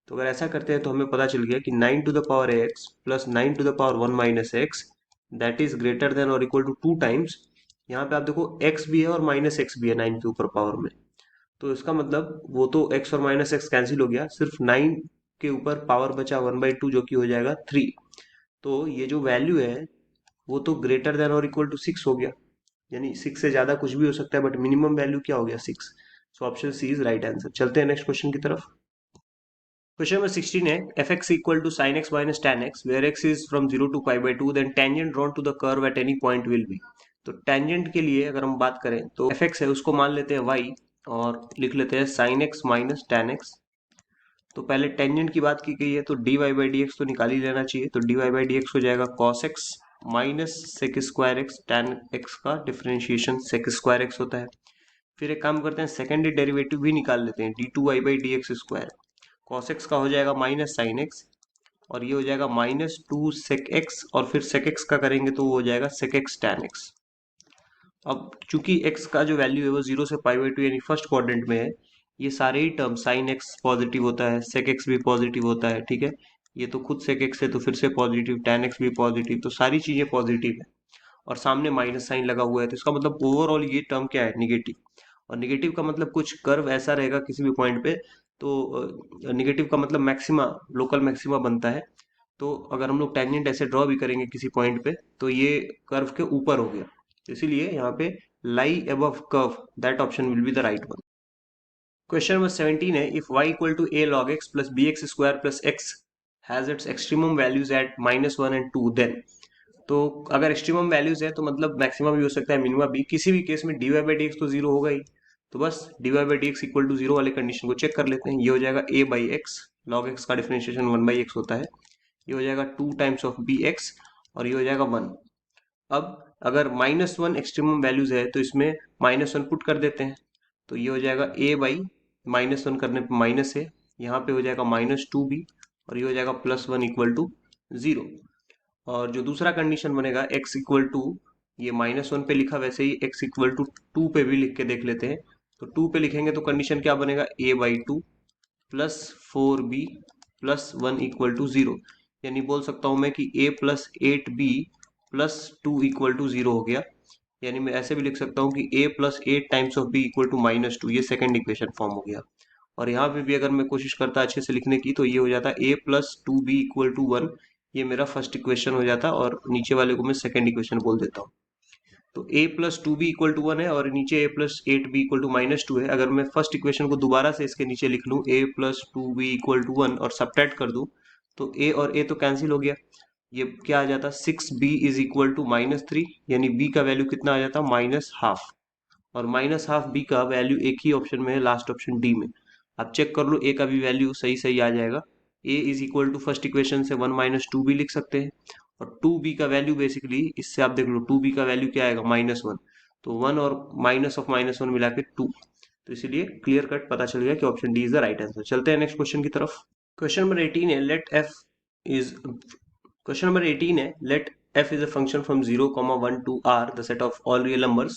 Speaker 1: तो अगर ऐसा करते हैं तो हमें पता चल गया कि 9 to the power x plus 9 to the power 1 minus x that is greater than और इक्वल टू 2 टाइम्स। यहाँ पे आप देखो x भी है और माइनस एक्स भी है 9 के ऊपर पावर में, तो इसका मतलब वो तो x और माइनस एक्स कैंसिल हो गया, सिर्फ 9 के ऊपर पावर बचा 1/2, जो कि हो जाएगा 3। तो ये जो वैल्यू है वो तो ग्रेटर देन और इक्वल टू 6 हो गया, यानी 6 से ज्यादा कुछ भी हो सकता है, बट मिनिमम वैल्यू क्या हो गया 6। So option C is right answer. चलते हैं नेक्स्ट क्वेश्चन की तरफ। क्वेश्चन नंबर 16 है, F x equal to sine x minus ten X where X is from 0 to π/2, then tangent drawn to the curve at any point will be. तो tangent के लिए अगर हम बात करें तो एफ एक्स है उसको मान लेते हैं y, और लिख लेते हैं sine x minus ten x. तो पहले टेंजेंट की बात की गई है तो D Y by D x तो निकाल ही लेना चाहिए, तो D Y by D x हो जाएगा cos x minus sec square x, ten x का डिफरेंशिएशन सेक स्क्वायर एक्स होता है। फिर एक काम करते हैं, सेकेंडरी डेरिवेटिव भी निकाल लेते हैं, d two y by D x square, cos x का हो जाएगा माइनस साइन एक्स, और ये हो जाएगा -2 सेक एक्स, और फिर सेक एक्स का करेंगे तो वो हो जाएगा सेक एक्स टैन एक्स। अब चूंकि x का जो वैल्यू है वो 0 से π/2 यानी फर्स्ट क्वाड्रेंट में है, ये सारे ही टर्म साइन एक्स पॉजिटिव होता है, सेक एक्स भी पॉजिटिव होता है, ठीक है। ये तो खुद sec x है तो फिर से पॉजिटिव, tan x भी पॉजिटिव, तो सारी चीजें पॉजिटिव है और सामने माइनस साइन लगा हुआ है, तो इसका मतलब ओवरऑल ये टर्म क्या है, निगेटिव। और निगेटिव का मतलब कुछ कर्व ऐसा रहेगा किसी भी पॉइंट पे, तो निगेटिव का मतलब मैक्सिमा, लोकल मैक्सिमा बनता है। तो अगर हम लोग टेंजेंट ऐसे ड्रॉ भी करेंगे किसी पॉइंट पे तो ये कर्व के ऊपर हो गया, तो इसीलिए यहाँ पे lie above curve, that option will be the right one. Question number 17 है, if y equal to a log x plus B X square plus X has its extremum values at -1 and 2 then. तो अगर extremum values है तो मतलब maximum भी हो सकता है, मिनिमम भी, किसी भी केस में dy बाई डी एक्स तो जीरो होगा ही। तो बस dy by D x equal to zero वाले कंडीशन को चेक कर लेते हैं। ये हो जाएगा a by x, log x का डिफरेंशिएशन 1 बाई एक्स होता है, ये हो जाएगा 2 टाइम्स ऑफ बी एक्स और ये हो जाएगा 1। अब अगर -1 एक्सट्रीमम वैल्यूज है तो इसमें -1 पुट कर देते हैं, तो ये हो जाएगा a बाई -1 करने पर माइनस है, यहाँ पे हो जाएगा -2b और ये हो जाएगा +1 इक्वल टू 0। और जो दूसरा कंडीशन बनेगा x इक्वल टू, ये -1 पे लिखा, वैसे ही x इक्वल टू 2 पे भी लिख के देख लेते हैं। तो 2 पे लिखेंगे तो कंडीशन क्या बनेगा, a by 2 plus 4b plus 1 equal to 0। यानी बोल सकता हूँ मैं कि a plus 8b plus 2 equal to 0 हो गया। यानी मैं ऐसे भी लिख सकता हूँ कि a plus 8 times of b equal to -2, ये सेकेंड इक्वेशन फॉर्म हो गया। और यहाँ पे भी अगर मैं कोशिश करता अच्छे से लिखने की तो ये हो जाता a plus 2b equal to 1, ये मेरा फर्स्ट इक्वेशन हो जाता और नीचे वाले को मैं सेकेंड इक्वेशन बोल देता हूँ। तो a plus 2b equal to 1 है और नीचे a plus 8b equal to -2 है। अगर मैं फर्स्ट इक्वेशन को दोबारा से इसके नीचे लिख लूँ a plus 2b equal to 1 और सब्ट्रैक्ट कर दूँ तो a और a तो कैंसिल हो गया, ये क्या आ जाता, 6b इज इक्वल टू -3, यानी b का वैल्यू कितना आ जाता, -12। और -12 b का वैल्यू एक ही ऑप्शन में है, लास्ट ऑप्शन डी में। आप चेक कर लो a का भी वैल्यू सही सही आ जाएगा। a is equal to first equation से 1 -2 भी लिख सकते हैं और 2b का वैल्यू बेसिकली इससे आप देख लो 2b का वैल्यू क्या आएगा, -1। तो 1 और माइनस ऑफ -1 मिला के 2, तो इसीलिए क्लियर कट पता चल गया कि option D is the right answer. चलते हैं नेक्स्ट क्वेश्चन की तरफ। क्वेश्चन नंबर 18 है, let f is question number 18 है, let f is a function from 0, 1 to r, the set of all real numbers,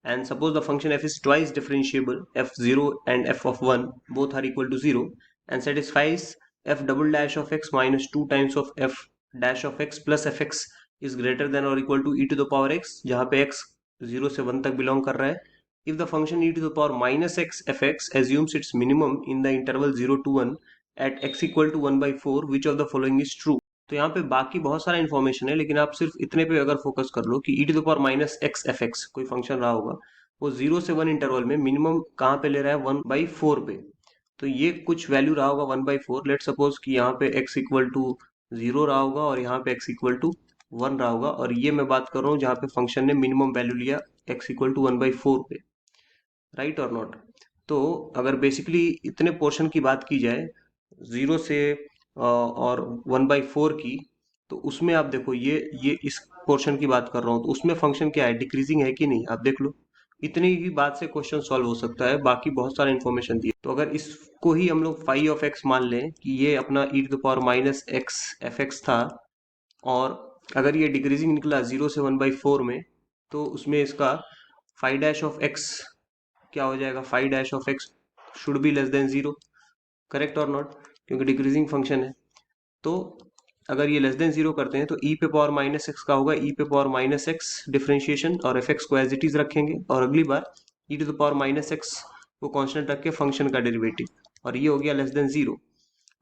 Speaker 1: and suppose the function f is twice differentiable, f0 and f of 1 both are equal to 0, and satisfies f double dash of x minus 2 times of f dash of x plus fx is greater than or equal to e to the power x, जहाँ पे x 0 से 1 तक belong कर रहा है। If the function e to the power minus x fx assumes its minimum in the interval 0 to 1 at x equal to 1 by 4, which of the following is true? तो यहाँ पे बाकी बहुत सारा इन्फॉर्मेशन है, लेकिन आप सिर्फ इतने पे अगर फोकस कर लो कि e to the power minus x f x कोई फंक्शन रहा होगा, वो 0 से 1 इंटरवल में मिनिमम कहाँ पे ले रहा है, 1/4 पे। तो ये कुछ वैल्यू रहा होगा 1/4। लेट सपोज कि यहाँ पे x इक्वल टू 0 रहा होगा और यहाँ पे x इक्वल टू 1 रहा होगा, और ये मैं बात कर रहा हूँ जहाँ पे फंक्शन ने मिनिमम वैल्यू लिया x इक्वल टू 1/4 पे, राइट और नॉट। तो अगर बेसिकली इतने पोर्शन की बात की जाए 0 से और 1/4 की, तो उसमें आप देखो ये इस पोर्शन की बात कर रहा हूँ, तो उसमें फंक्शन क्या है, डिक्रीजिंग है कि नहीं, आप देख लो। इतनी ही बात से क्वेश्चन सॉल्व हो सकता है, बाकी बहुत सारा इन्फॉर्मेशन दिया। तो अगर इसको ही हम लोग फाई ऑफ एक्स मान लें कि ये अपना e to the power minus x f x था, और अगर ये डिक्रीजिंग निकला 0 से 1/4 में, तो उसमें इसका फाई डैश ऑफ एक्स क्या हो जाएगा, phi dash of x should be less than 0, correct और नॉट, क्योंकि डिक्रीजिंग फंक्शन है। तो अगर ये लेस देन 0 करते हैं तो e पे पावर माइनस एक्स का होगा e पे पावर माइनस एक्स डिफ्रेंशिएशन, और एफ एक्स को एज इट इज रखेंगे, और अगली बार e to the power minus x को कांस्टेंट रख के फंक्शन का डेरिवेटिव, और ये हो गया लेस देन 0।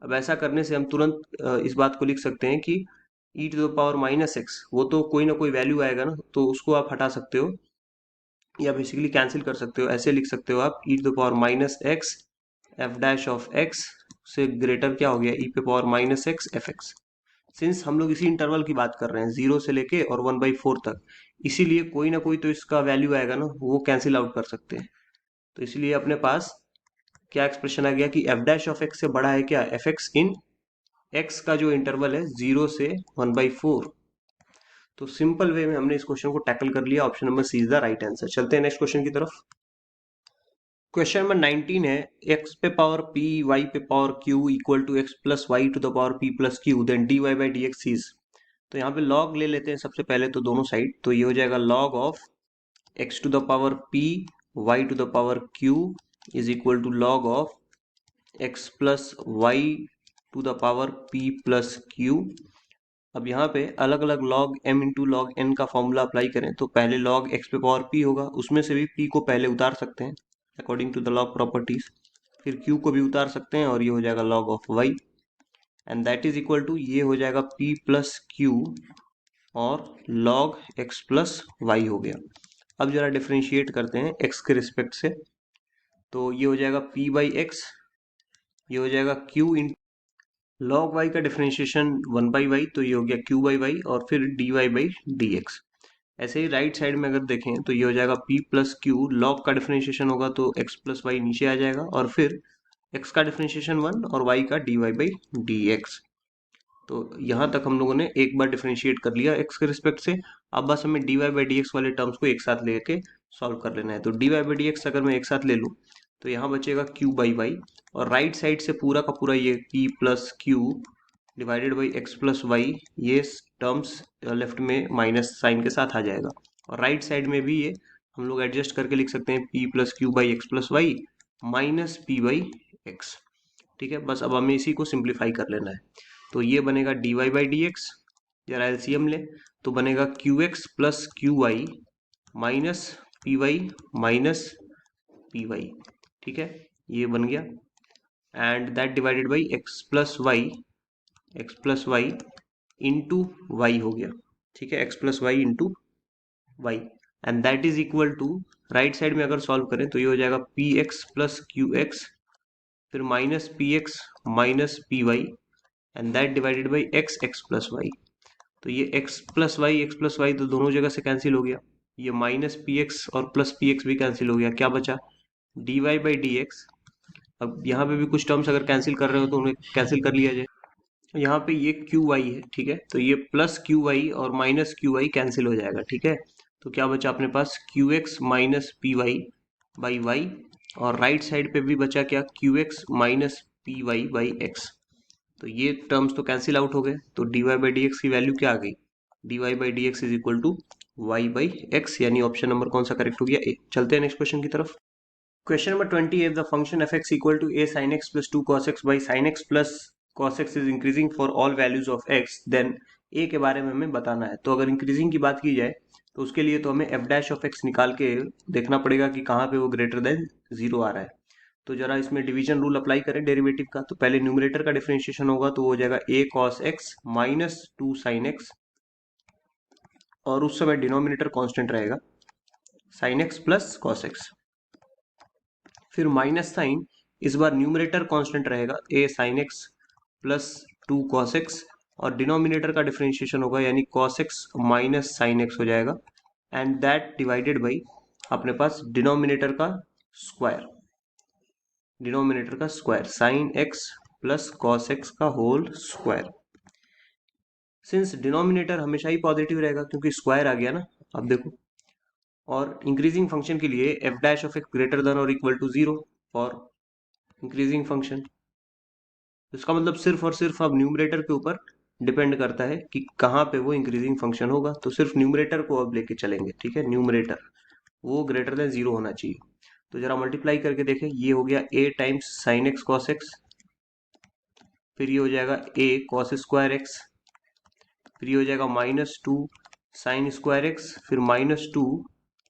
Speaker 1: अब ऐसा करने से हम तुरंत इस बात को लिख सकते हैं कि e to the power minus x, वो तो कोई ना कोई वैल्यू आएगा ना, तो उसको आप हटा सकते हो या बेसिकली कैंसिल कर सकते हो। ऐसे लिख सकते हो आप e to the power minus x f dash of x से ग्रेटर क्या हो गया, e पे power minus x f x. Since हम लोग इसी इंटरवल की बात कर रहे हैं 0 से लेके और 1/4 तक, इसीलिए कोई ना कोई तो इसका वैल्यू आएगा ना, वो कैंसिल आउट कर सकते हैं। तो इसलिए अपने पास क्या एक्सप्रेशन आ गया कि एफ डैश ऑफ एक्स से बड़ा है क्या, एफ एक्स इन एक्स का जो इंटरवल है 0 से 1/4। तो सिंपल वे में हमने इस क्वेश्चन को टैकल कर लिया, option number C is the right answer. चलते हैं नेक्स्ट क्वेश्चन की तरफ। क्वेश्चन नंबर 19 है, x पे पावर p y पे power q equal to x plus y to the power p plus q, then dy by D x is. तो यहाँ पे log ले लेते हैं सबसे पहले तो दोनों साइड, तो ये हो जाएगा log of x to the power p y to the power q is equal to log of x plus y to the power p plus q. अब यहाँ पे अलग अलग log m into log n का formula apply करें तो पहले log x पे पावर p होगा, उसमें से भी p को पहले उतार सकते हैं according to the log properties, फिर q को भी उतार सकते हैं और ये हो जाएगा log of y, and that is equal to ये हो जाएगा p प्लस क्यू और log x प्लस वाई हो गया। अब जरा डिफ्रेंशिएट करते हैं x के रिस्पेक्ट से, तो ये हो जाएगा p बाई एक्स, ये हो जाएगा q इन log y का डिफ्रेंशिएशन 1 बाई वाई, तो ये हो गया q बाई वाई और फिर dy बाई डी एक्स। ऐसे ही राइट साइड में अगर देखें तो ये हो जाएगा p प्लस क्यू, log का डिफ्रेंशिएशन होगा तो x प्लस वाई नीचे आ जाएगा और फिर x का डिफ्रेंशिएशन 1 और y का dy बाई डी एक्स। तो यहाँ तक हम लोगों ने एक बार डिफरेंशिएट कर लिया x के रिस्पेक्ट से। अब बस हमें dy बाई डी एक्स वाले टर्म्स को एक साथ लेके सॉल्व कर लेना है। तो dy बाई डी एक्स अगर मैं एक साथ ले लूँ तो यहाँ बचेगा q बाई वाई और राइट साइड से पूरा का पूरा ये p plus q divided by x plus y, ये टर्म्स लेफ्ट में माइनस साइन के साथ आ जाएगा और राइट साइड में भी ये हम लोग एडजस्ट करके लिख सकते हैं p plus q by x plus y minus p by x. ठीक है, बस अब हमें इसी को सिंप्लीफाई कर लेना है। तो ये बनेगा dy बाई डी एक्स, जरा एलसीएम ले तो बनेगा q x plus Q y minus P y minus P y. ठीक है, ये बन गया and that divided by x plus y into y हो गया। ठीक है, x plus y into y and that is equal to right side में अगर सॉल्व करें तो ये हो जाएगा p x plus q x फिर minus p x minus P y and that divided by x plus Y. तो ये एक्स प्लस वाई तो दोनों जगह से कैंसिल हो गया, ये माइनस पी एक्स और प्लस पी एक्स भी कैंसिल हो गया, क्या बचा D Y by D x. अब यहाँ पे भी कुछ टर्म्स अगर कैंसिल कर रहे हो तो उन्हें कैंसिल कर लिया जाए। यहाँ पे ये क्यू वाई है, ठीक है, तो ये प्लस क्यू वाई और माइनस क्यू वाई कैंसिल हो जाएगा। ठीक है, तो क्या बचा अपने पास Q X minus P Y by Y और राइट साइड पे भी बचा क्या Q X minus P Y by X. तो ये टर्म्स तो कैंसिल आउट हो गए, तो D Y by D X की वैल्यू क्या आ गई, D Y by D x is equal to y by x, यानी ऑप्शन नंबर कौन सा करेक्ट हो गया, ए। चलते हैं नेक्स्ट क्वेश्चन की तरफ। Question number 20 is the function f x equal to a sin x plus 2 cos x by sin x plus cos x is increasing for all values of x, then a के बारे में हमें बताना है। तो अगर इंक्रीजिंग की बात की जाए तो उसके लिए तो हमें f डैश ऑफ x निकाल के देखना पड़ेगा कि कहाँ पे वो ग्रेटर देन 0 आ रहा है। तो जरा इसमें डिवीजन रूल अप्लाई करें डेरिवेटिव का, तो पहले न्यूमरेटर का डिफरेंशिएशन होगा तो वो हो जाएगा a cos x minus 2 sin x और उस समय डिनोमिनेटर कांस्टेंट रहेगा sin x plus cos x, फिर माइनस साइन, इस बार न्यूमरेटर कांस्टेंट रहेगा a sin x plus 2 cos x और डिनोमिनेटर का डिफरेंशिएशन होगा यानी cos x minus sine x हो जाएगा एंड दैट डिवाइडेड बाई अपने पास डिनोमिनेटर का square sine x plus cos x का होल स्क्वायर। सिंस डिनोमिनेटर हमेशा ही पॉजिटिव रहेगा क्योंकि स्क्वायर आ गया ना, अब देखो, और इंक्रीजिंग फंक्शन के लिए f dash of x greater than और equal to 0 for increasing function. इसका मतलब सिर्फ और सिर्फ अब न्यूमरेटर के ऊपर डिपेंड करता है कि कहाँ पे वो इंक्रीजिंग फंक्शन होगा, तो सिर्फ न्यूमरेटर को अब लेके चलेंगे। ठीक है, न्यूमरेटर वो ग्रेटर देन 0 होना चाहिए। तो जरा मल्टीप्लाई करके देखें, ये हो गया a times sine x cos x, फिर ये हो जाएगा a कॉस स्क्वायर एक्स, फिर ये हो जाएगा माइनस 2 साइन स्क्वायर एक्स, फिर minus 2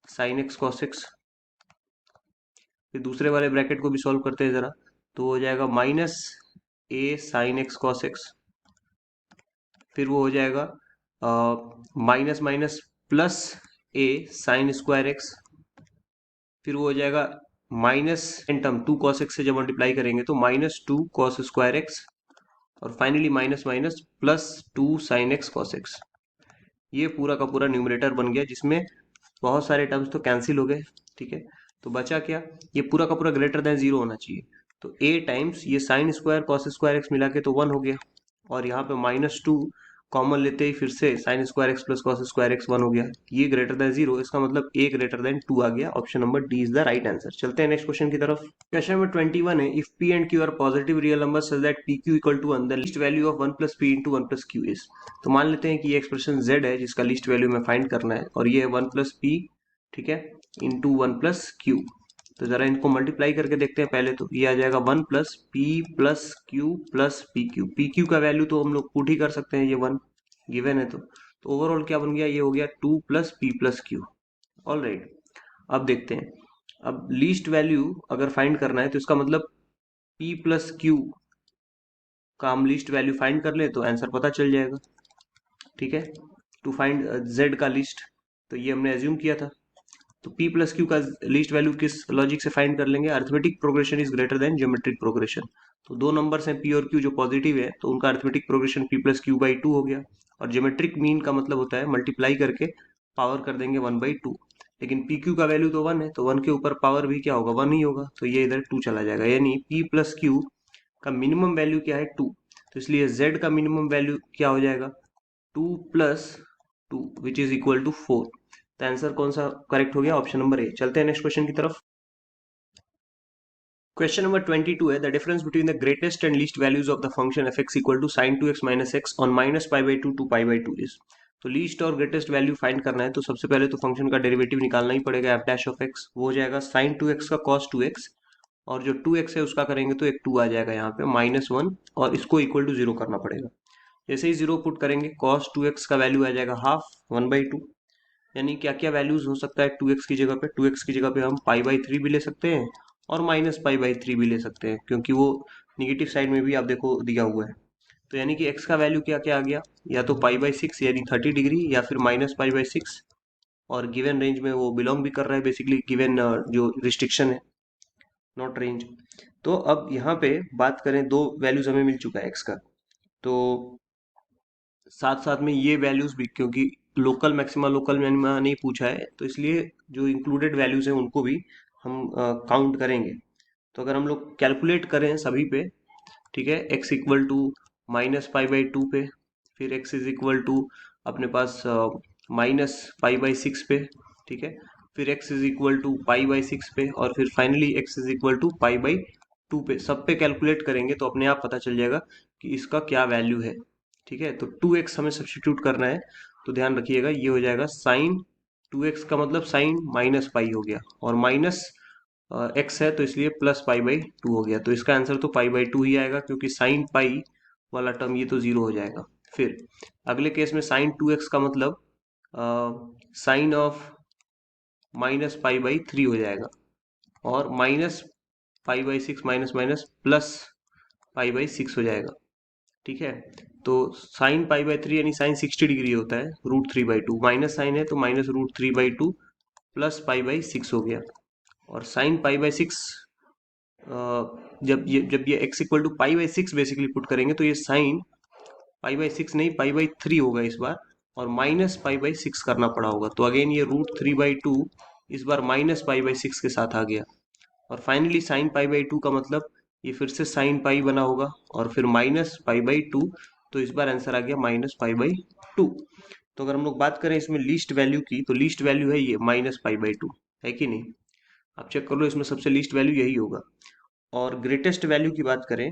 Speaker 1: sine x cos x, फिर दूसरे वाले ब्रैकेट को भी सॉल्व करते हैं जरा, तो हो जाएगा minus a sine x cos x, फिर वो हो जाएगा minus minus plus a sine square x, फिर वो हो जाएगा माइनस टर्म 2 कॉस एक्स से जब मल्टीप्लाई करेंगे तो माइनस 2 कॉस स्क्वायर एक्स और finally minus minus plus 2 sine x cos x. ये पूरा का पूरा न्यूमरेटर बन गया जिसमें बहुत सारे टर्म्स तो कैंसिल हो गए। ठीक है, तो बचा क्या, ये पूरा का पूरा ग्रेटर देन 0 होना चाहिए, तो a टाइम्स ये sine square cos square x मिला के तो 1 हो गया और यहाँ पे माइनस 2 कॉमन लेते ही फिर से sine square x plus cos square x 1 हो गया, ये ग्रेटर देन 0, इसका मतलब a ग्रेटर देन 2 आ गया। Option number D is the right answer. चलते हैं नेक्स्ट क्वेश्चन की तरफ। क्वेश्चन नंबर 21 है, if p and q are positive real number such that pq equal to 1, the least value of 1 plus p into 1 plus q is. तो मान लेते हैं कि ये एक्सप्रेशन z है जिसका लीस्ट वैल्यू में फाइंड करना है और ये है 1 प्लस p, ठीक है, इंटू 1 प्लस q। तो जरा इनको मल्टीप्लाई करके देखते हैं पहले। तो ये आ जाएगा 1 plus Q plus P Q का वैल्यू तो हम लोग पुट ही कर सकते हैं, ये 1 गिवन है। तो ओवरऑल क्या बन गया, ये हो गया 2 प्लस क्यू। ऑल राइट, अब देखते हैं। अब लीस्ट वैल्यू अगर फाइंड करना है तो इसका मतलब पी प्लस क्यू का हम लीस्ट वैल्यू फाइंड कर ले तो आंसर पता चल जाएगा। ठीक है, टू फाइंड जेड का लीस्ट, तो ये हमने एज्यूम किया था। तो p प्लस क्यू का लीस्ट वैल्यू किस लॉजिक से फाइंड कर लेंगे, arithmetic progression is greater then geometric progression. तो दो नंबर्स हैं p और q जो पॉजिटिव है, तो उनका arithmetic progression p plus q by 2 हो गया। और ज्योमेट्रिक मीन का मतलब होता है मल्टीप्लाई करके पावर कर देंगे 1/2। लेकिन पी क्यू का वैल्यू तो 1 है, तो 1 के ऊपर पावर भी क्या होगा, 1 ही होगा, तो ये इधर 2 चला जाएगा। यानी p प्लस क्यू का मिनिमम वैल्यू क्या है, 2। तो इसलिए z का मिनिमम वैल्यू क्या हो जाएगा, 2 plus 2 which is equal to 4। तो आंसर कौन सा करेक्ट हो गया, ऑप्शन नंबर ए। चलते हैं नेक्स्ट क्वेश्चन की तरफ। क्वेश्चन नंबर 22 है, the difference between the greatest and least values of the function F x equal to sine 2x minus x on minus pi by two to pi by two is. तो least और greatest value find करना है, तो सबसे पहले तो function का derivative निकालना ही पड़ेगा, एफ डैश ऑफ एक्स, वो हो जाएगा साइन 2x का कॉस 2x, और जो 2x है उसका करेंगे तो एक 2 आ जाएगा यहाँ पे -1, और इसको इक्वल टू 0 करना पड़ेगा। जैसे ही 0 पुट करेंगे कॉस 2x का वैल्यू आ जाएगा हाफ 1/2। यानी क्या क्या वैल्यूज हो सकता है 2x की जगह पे, 2x की जगह पे हम पाई बाई 3 भी ले सकते हैं और माइनस पाई बाई 3 भी ले सकते हैं, क्योंकि वो निगेटिव साइड में भी आप देखो दिया हुआ है। तो यानी कि x का वैल्यू क्या क्या आ गया, या तो पाई बाई 6 यानी 30 डिग्री, या फिर माइनस पाई बाई 6, और गिवन रेंज में वो बिलोंग भी कर रहा है, बेसिकली गिवन जो रिस्ट्रिक्शन है, नॉट रेंज। तो अब यहाँ पे बात करें, दो वैल्यूज हमें मिल चुका है x का, तो साथ साथ में ये वैल्यूज भी, क्योंकि लोकल मैक्सिमा लोकल मिनिमा नहीं पूछा है, तो इसलिए जो इंक्लूडेड वैल्यूज हैं उनको भी हम काउंट करेंगे। तो अगर हम लोग कैलकुलेट करें सभी पे, ठीक है, x equal to minus pi by 2 पे, फिर x इज इक्वल टू अपने पास माइनस पाई बाई 6 पे, ठीक है, फिर x is equal to pi by 6 पे, और फिर finally x is equal to pi by 2 पे, सब पे कैलकुलेट करेंगे तो अपने आप पता चल जाएगा कि इसका क्या वैल्यू है। ठीक है, तो 2x हमें सब्सटीट्यूट करना है, तो ध्यान रखिएगा ये हो जाएगा साइन 2x का मतलब साइन माइनस पाई हो गया, और माइनस x है तो इसलिए प्लस पाई बाई 2 हो गया। तो इसका आंसर तो पाई बाई 2 ही आएगा, क्योंकि साइन पाई वाला टर्म ये तो 0 हो जाएगा। फिर अगले केस में साइन 2x का मतलब sine of minus pi by 3 हो जाएगा, और minus pi by 6 minus minus plus pi by 6 हो जाएगा। ठीक है, तो साइन पाई बाई 3 यानी साइन 60 डिग्री होता है, √3/2, माइनस साइन है तो माइनस √3/2 प्लस पाई बाई 6 हो गया। और साइन पाई बाई 6, जब ये x equal to pi by 6 basically put करेंगे तो ये साइन पाई बाई 6 नहीं पाई बाई 3 होगा इस बार, और माइनस पाई बाई 6 करना पड़ा होगा। तो अगेन ये √3/2 इस बार माइनस पाई बाई 6 के साथ आ गया। और फाइनली साइन पाई बाई 2 का मतलब ये फिर से साइन पाई बना होगा, और फिर माइनस पाई बाई 2, तो इस बार आंसर आ गया माइनस पाई बाई 2। तो अगर हम लोग बात करें इसमें लीस्ट वैल्यू की, तो लीस्ट वैल्यू है ये माइनस पाई बाई 2, है कि नहीं, आप चेक कर लो, इसमें सबसे लीस्ट वैल्यू यही होगा। और ग्रेटेस्ट वैल्यू की बात करें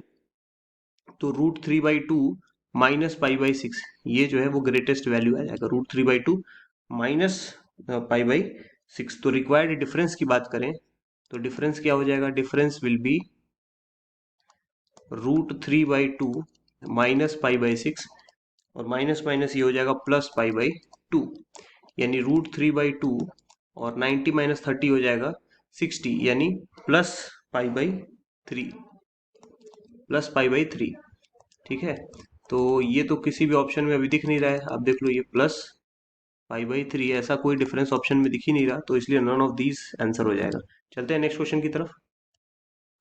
Speaker 1: तो √3/2 माइनस पाई बाई 6, ये जो है वो ग्रेटेस्ट वैल्यू आ जाएगा, √3/2 माइनस पाई बाई 6। तो रिक्वायर्ड डिफरेंस की बात करें तो डिफरेंस क्या हो जाएगा, difference will be √3/2 minus pi by 6, और माइनस माइनस ये हो जाएगा प्लस पाई बाई 2, यानी √3/2 और 90 माइनस 30 हो जाएगा 60, यानी plus pi by 3, plus pi by 3। ठीक है, तो ये तो किसी भी ऑप्शन में अभी दिख नहीं रहा है, आप देख लो ये प्लस पाई बाई 3, ऐसा कोई डिफरेंस ऑप्शन में दिख ही नहीं रहा, तो इसलिए नन ऑफ दीज आंसर हो जाएगा। चलते हैं नेक्स्ट क्वेश्चन की तरफ।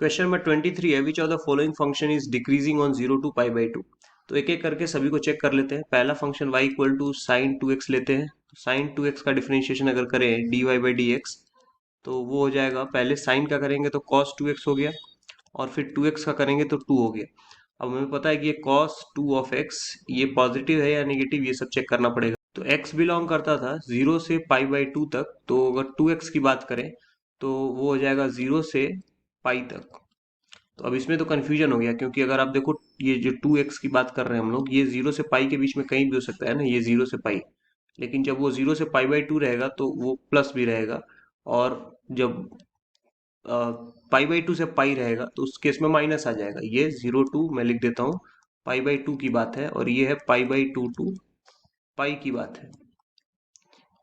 Speaker 1: क्वेश्चन नंबर 23 है, which of the following function is decreasing on 0 to pi by 2। तो एक एक करके सभी को चेक कर लेते हैं। पहला function y equal to sine 2x लेते हैं, तो साइन 2x का डिफरेंशिएशन अगर करें dy/dx, तो वो हो जाएगा, पहले साइन का करेंगे तो cos 2x हो गया, और फिर 2x का करेंगे तो 2 हो गया। अब हमें पता है कि ये cos 2 ऑफ x ये पॉजिटिव है या नेगेटिव, ये सब चेक करना पड़ेगा। तो x बिलोंग करता था 0 से पाई बाई 2 तक, तो अगर 2x की बात करें तो वो हो जाएगा 0 से पाई तक। तो अब इसमें तो कन्फ्यूजन हो गया, क्योंकि अगर आप देखो ये जो 2x की बात कर रहे हैं हम लोग, ये 0 से पाई के बीच में कहीं भी हो सकता है ना, ये 0 से पाई, लेकिन जब वो 0 से पाई बाई 2 रहेगा तो वो प्लस भी रहेगा, और जब पाई बाई टू से पाई रहेगा तो उस केस में माइनस आ जाएगा। ये 0 to मैं लिख देता हूँ पाई बाई टू की बात है, और ये है पाई बाई टू टू पाई की बात है।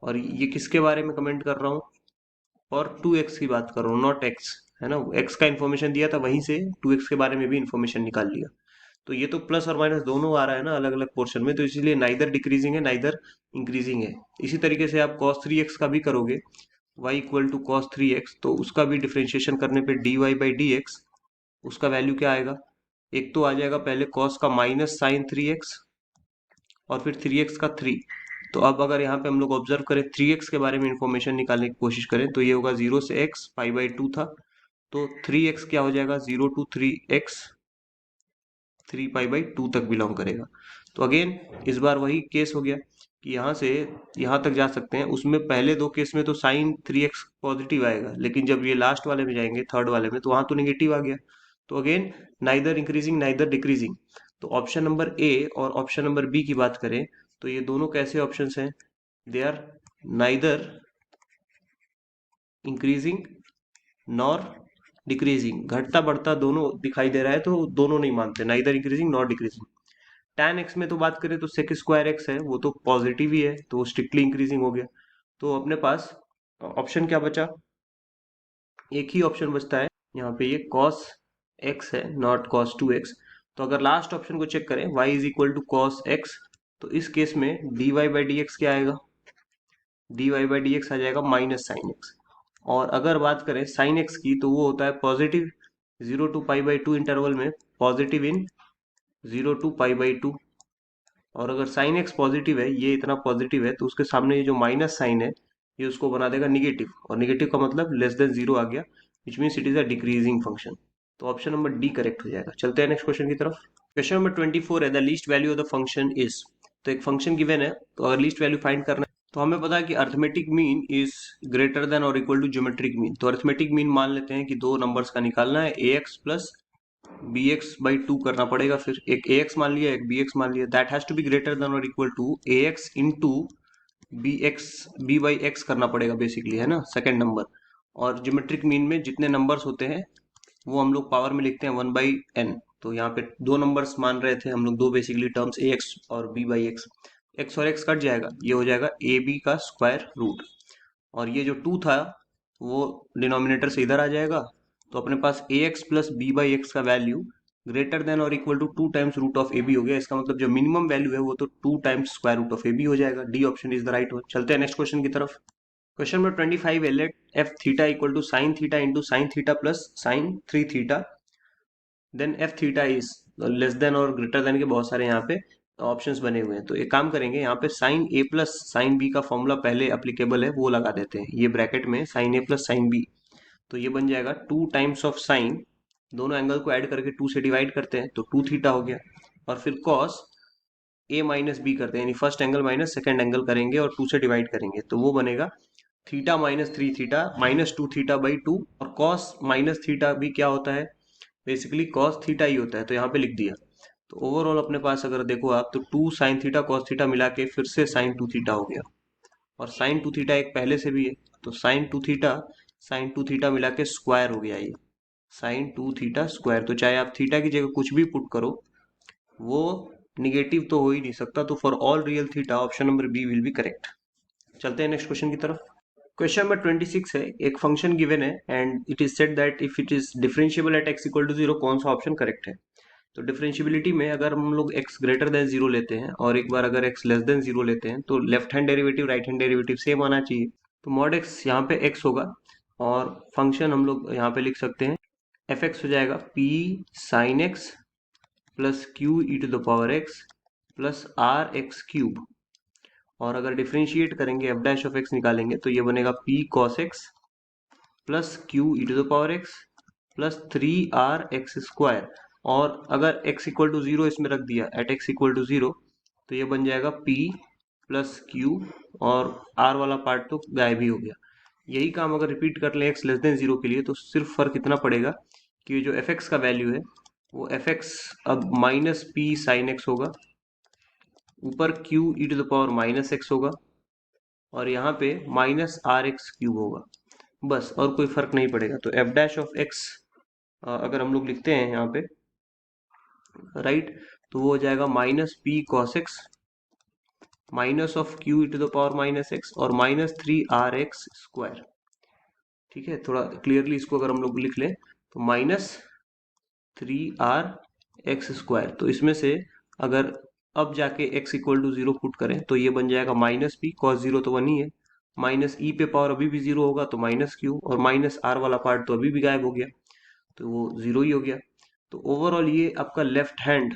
Speaker 1: और ये किसके बारे में कमेंट कर रहा हूँ? और 2x की बात कर रहा हूँ, नॉट x, है ना। x का इन्फॉर्मेशन दिया था, वहीं से 2x के बारे में भी इन्फॉर्मेशन निकाल लिया। तो ये तो प्लस और माइनस दोनों आ रहा है ना अलग अलग पोर्शन में, तो इसीलिए नाइदर डिक्रीजिंग है नाइदर इंक्रीजिंग है। इसी तरीके से आप cos 3x का भी करोगे, y equal to cos 3x, तो उसका भी डिफ्रेंशिएशन करने पे dy बाई डी एक्स, उसका वैल्यू क्या आएगा? एक तो आ जाएगा पहले cos का माइनस साइन 3x, और फिर 3x का 3। तो अब अगर यहाँ पे हम लोग ऑब्जर्व करें 3x के बारे में इंफॉर्मेशन निकालने की कोशिश करें, तो ये होगा 0 से x, पाई बाई टू था, तो 3x क्या हो जाएगा? 0 to 3x, 3 pi by to तक बिलोंग करेगा। तो अगेन इस बार वही केस हो गया कि यहाँ से यहाँ तक जा सकते हैं। उसमें पहले दो केस में तो साइन 3x पॉजिटिव आएगा, लेकिन जब ये लास्ट वाले में जाएंगे, थर्ड वाले में, तो वहां तो नेगेटिव आ गया। तो again neither increasing neither decreasing. तो ऑप्शन नंबर ए और ऑप्शन नंबर बी की बात करें तो ये दोनों कैसे ऑप्शंस हैं? They are neither increasing nor decreasing, घटता बढ़ता दोनों दिखाई दे रहा है, तो दोनों नहीं मानते, neither increasing nor decreasing. tan x में तो बात करें तो सेक स्क्वायर एक्स है, वो तो पॉजिटिव ही है, तो वो स्ट्रिक्टली इंक्रीजिंग हो गया। तो अपने पास ऑप्शन क्या बचा? एक ही ऑप्शन बचता है यहाँ पे, ये cos x है, नॉट cos 2x। तो अगर लास्ट ऑप्शन को चेक करें y is equal to cos x, तो इस केस में dy बाई डी एक्स क्या आएगा? dy बाई डी एक्स आ जाएगा माइनस साइन एक्स। और अगर बात करें साइन एक्स की, तो वो होता है positive 0 to pi by two interval में, positive in 0 to pi by two. और अगर साइन एक्स पॉजिटिव है, ये इतना पॉजिटिव है, तो उसके सामने ये जो माइनस साइन है, ये उसको बना देगा निगेटिव, और निगेटिव का मतलब लेस देन जीरो आ गया, which means it is a decreasing function. तो ऑप्शन नंबर डी करेक्ट हो जाएगा। चलते हैं नेक्स्ट क्वेश्चन की तरफ। क्वेश्चन नंबर 24 है, the least value of the function is. तो एक फंक्शन गिवन है, तो अगर लीस्ट वैल्यू फाइंड करना है, तो हमें पता है कि arithmetic mean is greater than और इक्वल टू ज्योमेट्रिक मीन। तो अर्थमेटिक मीन मान लेते हैं कि दो नंबर्स का निकालना है, A X plus B X by two करना पड़ेगा। फिर एक ए एक्स मान लिया, एक बी एक्स मान लिया, that has to be greater than और equal to A X into B X, B by X करना पड़ेगा बेसिकली, है ना, सेकेंड नंबर। और ज्योमेट्रिक मीन में जितने नंबर्स होते हैं वो हम लोग पावर में लिखते हैं 1/n। तो यहाँ पे दो नंबर्स मान रहे थे हम लोग, दो बेसिकली टर्म्स, ए एक्स और बी बाई एक्स। एक्स और एक्स कट जाएगा, ये हो जाएगा ए बी का स्क्वायर रूट, और ये जो टू था वो डिनोमिनेटर से इधर आ जाएगा। तो अपने पास A X plus B by X का वैल्यू ग्रेटर देन और equal to 2 times root of A B हो गया। इसका मतलब जो मिनिमम वैल्यू है वो तो 2 times square root of A B हो जाएगा। D option is the right one. चलते हैं नेक्स्ट क्वेश्चन की तरफ। क्वेश्चन नंबर 25 है, let f theta equal to sine theta into sine theta plus sine 3 theta, then f theta is less than और greater than के बहुत सारे यहाँ पे ऑप्शंस बने हुए हैं। तो एक काम करेंगे, यहाँ पे साइन ए प्लस साइन बी का फॉर्मूला पहले अप्लीकेबल है, वो लगा देते हैं, ये ब्रैकेट में साइन ए प्लस साइन बी। तो ये बन जाएगा 2 टाइम्स ऑफ साइन, दोनों एंगल को ऐड करके 2 से डिवाइड करते हैं तो 2 थीटा हो गया, और फिर कॉस ए माइनस बी करते हैं, यानी first angle minus second angle करेंगे और 2 से डिवाइड करेंगे, तो वो बनेगा theta minus 3 theta minus 2 theta by 2। और कॉस माइनस थीटा भी क्या होता है? बेसिकली कॉस थीटा ही होता है, तो यहाँ पे लिख दिया। तो ओवरऑल अपने पास अगर देखो आप, तो 2 साइन थीटा कॉस थीटा मिला के फिर से साइन 2 थीटा हो गया, और साइन 2 थीटा एक पहले से भी है, तो साइन टू थीटा मिला के स्क्वायर हो गया ये, साइन 2 थीटा स्क्वायर। तो चाहे आप थीटा की जगह कुछ भी पुट करो, वो निगेटिव तो हो ही नहीं सकता। तो for all real theta option number B will be correct. चलते हैं नेक्स्ट क्वेश्चन की तरफ। क्वेश्चन नंबर 26 है, एक फंक्शन गिवन है and it is said that if it is differentiable at x equal to zero, कौन सा ऑप्शन करेक्ट है? तो डिफरेंशियबिलिटी में अगर हम लोग x ग्रेटर देन जीरो लेते हैं और एक बार अगर x लेस देन जीरो लेते हैं, तो left hand derivative right hand derivative same आना चाहिए। तो मॉड x यहाँ पे x होगा, और फंक्शन हम लोग यहाँ पे लिख सकते हैं एफ एक्स हो जाएगा p sine x plus q e to the power x plus r x cube. और अगर डिफ्रेंशिएट करेंगे एफ डैश ऑफ x निकालेंगे, तो ये बनेगा p cos x plus q e to the power x plus 3r x square. और अगर x equal to zero इसमें रख दिया, at x equal to zero, तो ये बन जाएगा p प्लस क्यू, और r वाला पार्ट तो गायब ही हो गया। यही काम अगर रिपीट कर लें x लेस देन जीरो के लिए, तो सिर्फ फर्क इतना पड़ेगा कि जो fx का वैल्यू है वो fx अब माइनस p साइन x होगा, ऊपर q e to the power minus x होगा, और यहाँ पे माइनस आर एक्स क्यूब होगा। बस, और कोई फर्क नहीं पड़ेगा। तो एफ डैश ऑफ एक्स अगर हम लोग लिखते हैं यहाँ पे, राइट, तो वो हो जाएगा minus p cos x minus of q e to the power minus x और माइनस 3 r x स्क्वायर। ठीक है, थोड़ा क्लियरली इसको अगर हम लोग लिख लें तो माइनस 3 r x स्क्वायर। तो इसमें से अगर अब जाके x इक्वल टू 0 पुट करें तो ये बन जाएगा माइनस पी कॉस 0 तो 1 ही है, माइनस ई पे पावर अभी भी 0 होगा तो माइनस क्यू, और माइनस आर वाला पार्ट तो अभी भी गायब हो गया तो वो 0 ही हो गया। तो ओवरऑल ये आपका लेफ्ट हैंड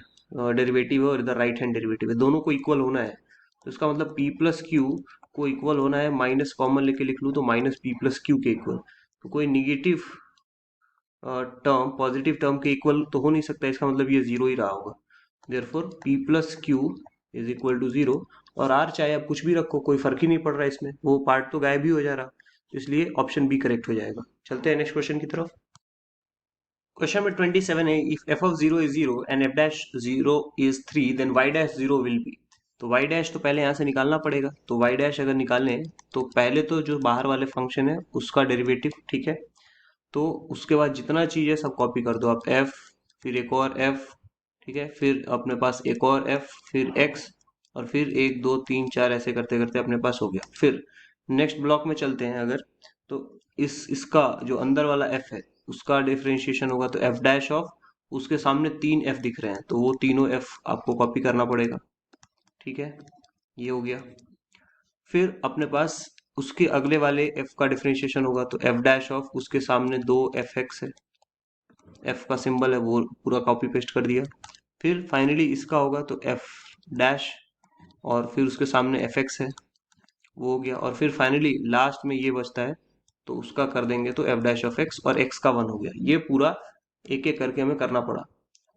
Speaker 1: डेरिवेटिव है और इधर राइट हैंड डेरिवेटिव है, दोनों को इक्वल होना है। तो इसका मतलब पी प्लस क्यू को इक्वल होना है, माइनस कॉमन लेके लिख लूँ तो माइनस पी प्लस क्यू के इक्वल। तो कोई निगेटिव टर्म पॉजिटिव टर्म के इक्वल तो हो नहीं सकता, इसका मतलब ये जीरो ही रहा होगा। Therefore p plus q is equal to zero. और आर चाहे आप कुछ भी रखो, कोई फर्क ही नहीं पड़ रहा इसमें, वो पार्ट तो गायब ही हो जा रहा। तो इसलिए ऑप्शन बी करेक्ट हो जाएगा। चलते हैं नेक्स्ट क्वेश्चन की तरफ। क्वेश्चन नंबर 27 है, if f of 0 is 0 and f dash 0 is 3 then y dash 0 will be. तो वाई डैश तो पहले यहाँ से निकालना पड़ेगा। तो वाई डैश अगर निकालें तो पहले तो जो बाहर वाले फंक्शन है उसका डेरिवेटिव, ठीक है, तो उसके बाद जितना चीज है सब कॉपी कर दो आप, एफ फिर एक और एफ, ठीक है, फिर अपने पास एक और एफ, फिर एक्स, और फिर 1 2 3 4 ऐसे करते करते अपने पास हो गया। फिर नेक्स्ट ब्लॉक में चलते हैं अगर, तो इसका जो अंदर वाला एफ है उसका डिफरेंशिएशन होगा तो एफ डैश ऑफ, उसके सामने 3 एफ दिख रहे हैं तो वो तीनों एफ आपको कॉपी करना पड़ेगा। ठीक है, ये हो गया। फिर अपने पास उसके अगले वाले एफ का डिफरेंशिएशन होगा तो एफ डैश ऑफ, उसके सामने 2 एफ एक्स है, एफ का सिंबल है वो पूरा कॉपी पेस्ट कर दिया। फिर फाइनली इसका होगा तो एफ डैश, और फिर उसके सामने एफ एक्स है, वो हो गया। और फिर फाइनली लास्ट में ये बचता है तो उसका कर देंगे तो एफ डैश ऑफ एक्स, और एक्स का 1 हो गया। ये पूरा एक एक करके हमें करना पड़ा।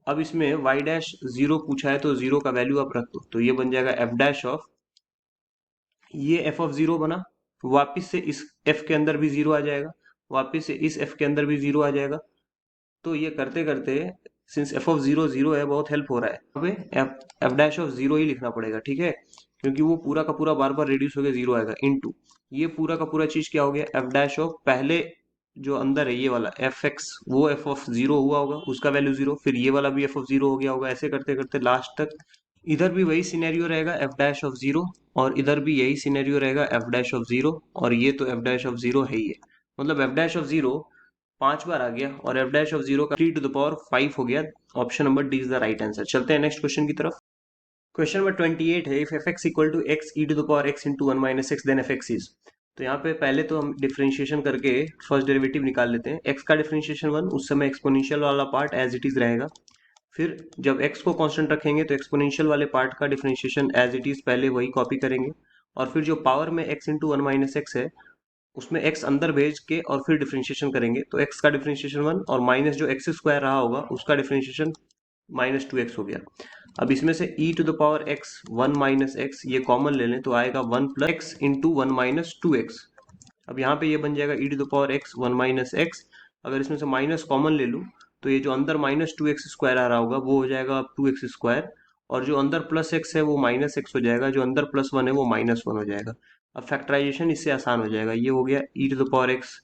Speaker 1: अब इसमें वाई डैश 0 पूछा है तो 0 का वैल्यू आप रख दो, तो ये बन जाएगा एफ डैश ऑफ, ये एफ ऑफ 0 बना, वापिस से इस एफ के अंदर भी 0 आ जाएगा, वापिस से इस एफ के अंदर भी 0 आ जाएगा। तो ये करते करते, सिंस एफ ऑफ 0 0 है, बहुत हेल्प हो रहा है। अब एफ एफ डैश ऑफ 0 ही लिखना पड़ेगा, ठीक है, क्योंकि वो पूरा का पूरा बार बार रिड्यूस होकर 0 आएगा इनटू, ये पूरा का पूरा चीज क्या हो गया, एफ डैश ऑफ पहले जो अंदर है ये वाला एफ एक्स, वो एफ ऑफ 0 हुआ होगा, उसका वैल्यू 0, फिर ये वाला भी एफ ऑफ 0 हो गया होगा, ऐसे करते करते लास्ट तक इधर भी वही सिनेरियो रहेगा एफ डैश ऑफ 0, और इधर भी यही सिनेरियो रहेगा एफ डैश ऑफ 0, और ये तो एफ डैश ऑफ 0 है ही है। मतलब एफ डैश ऑफ 0 5 बार आ गया और एफ डैश ऑफ 0 का 3 टू द पावर 5 हो गया। Option number D is the right answer. चलते हैं नेक्स्ट क्वेश्चन की तरफ। क्वेश्चन नंबर 28 है, if F x equal to X E to the power X into 1 minus x then F x is. तो यहाँ पे पहले तो हम डिफरेंशिएशन करके फर्स्ट डेरिवेटिव निकाल लेते हैं। एक्स का डिफरेंशिएशन 1, उस समय एक्सपोनेंशियल वाला पार्ट एज इट इज रहेगा। फिर जब x को कांस्टेंट रखेंगे तो एक्सपोनेंशियल वाले पार्ट का डिफरेंशिएशन एज इट इज पहले वही कॉपी करेंगे, और फिर जो पावर में x इंटू 1 माइनस एक्स है उसमें x अंदर भेज के और फिर डिफरेंशिएशन करेंगे, तो x का डिफरेंशिएशन 1 और माइनस जो एक्स स्क्वायर रहा होगा उसका डिफरेंशिएशन -2x हो गया। अब इसमें से e to the power x 1 minus X ये कॉमन ले लें तो आएगा 1 plus x into 1 minus 2x। अब यहाँ पे ये बन जाएगा e to the power x 1 minus X. अगर इसमें से माइनस कॉमन ले लूँ तो ये जो अंदर -2x स्क्वायर आ रहा होगा वो हो जाएगा अब 2x स्क्वायर, और जो अंदर प्लस एक्स है वो माइनस एक्स हो जाएगा, जो अंदर +1 है वो -1 हो जाएगा। अब फैक्टराइजेशन इससे आसान हो जाएगा, ये हो गया e to the power x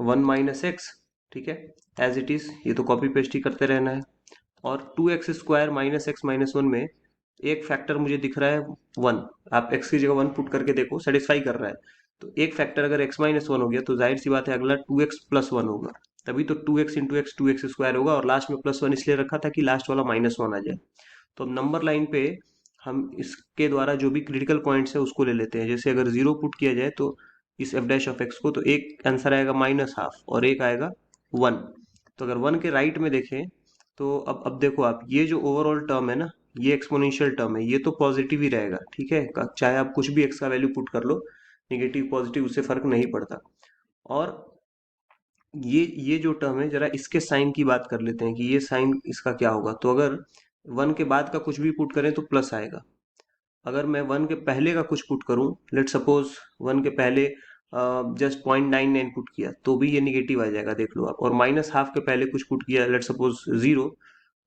Speaker 1: 1 minus X, ठीक है, एज इट इज, ये तो कॉपी पेस्ट ही करते रहना है। और 2x square minus x minus 1 में एक फैक्टर मुझे दिख रहा है 1, आप x की जगह 1 पुट करके देखो, सेटिस्फाई कर रहा है। तो एक फैक्टर अगर x-1 हो गया तो जाहिर सी बात है अगला 2x+1 होगा, तभी तो 2x into x 2x square होगा, और लास्ट में +1 इसलिए रखा था कि लास्ट वाला -1 आ जाए। तो अब नंबर लाइन पे हम इसके द्वारा जो भी क्रिटिकल पॉइंट्स है उसको ले लेते हैं। जैसे अगर 0 पुट किया जाए तो इस एफ डैश ऑफ एक्स को, तो एक आंसर आएगा -1/2 और एक आएगा 1। तो अगर 1 के राइट में देखें तो अब देखो आप, ये जो ओवरऑल टर्म है ना, ये एक्सपोनेंशियल टर्म है, ये तो पॉजिटिव ही रहेगा, ठीक है, चाहे आप कुछ भी x का वैल्यू पुट कर लो, नेगेटिव पॉजिटिव उससे फर्क नहीं पड़ता। और ये जो टर्म है, जरा इसके साइन की बात कर लेते हैं कि ये साइन इसका क्या होगा। तो अगर 1 के बाद का कुछ भी पुट करें तो प्लस आएगा, अगर मैं 1 के पहले का कुछ पुट करूं, लेट सपोज 1 के पहले जस्ट 0.99 पुट किया तो भी ये निगेटिव आ जाएगा, देख लो आप। और -1/2 के पहले कुछ पुट किया, लेट सपोज 0,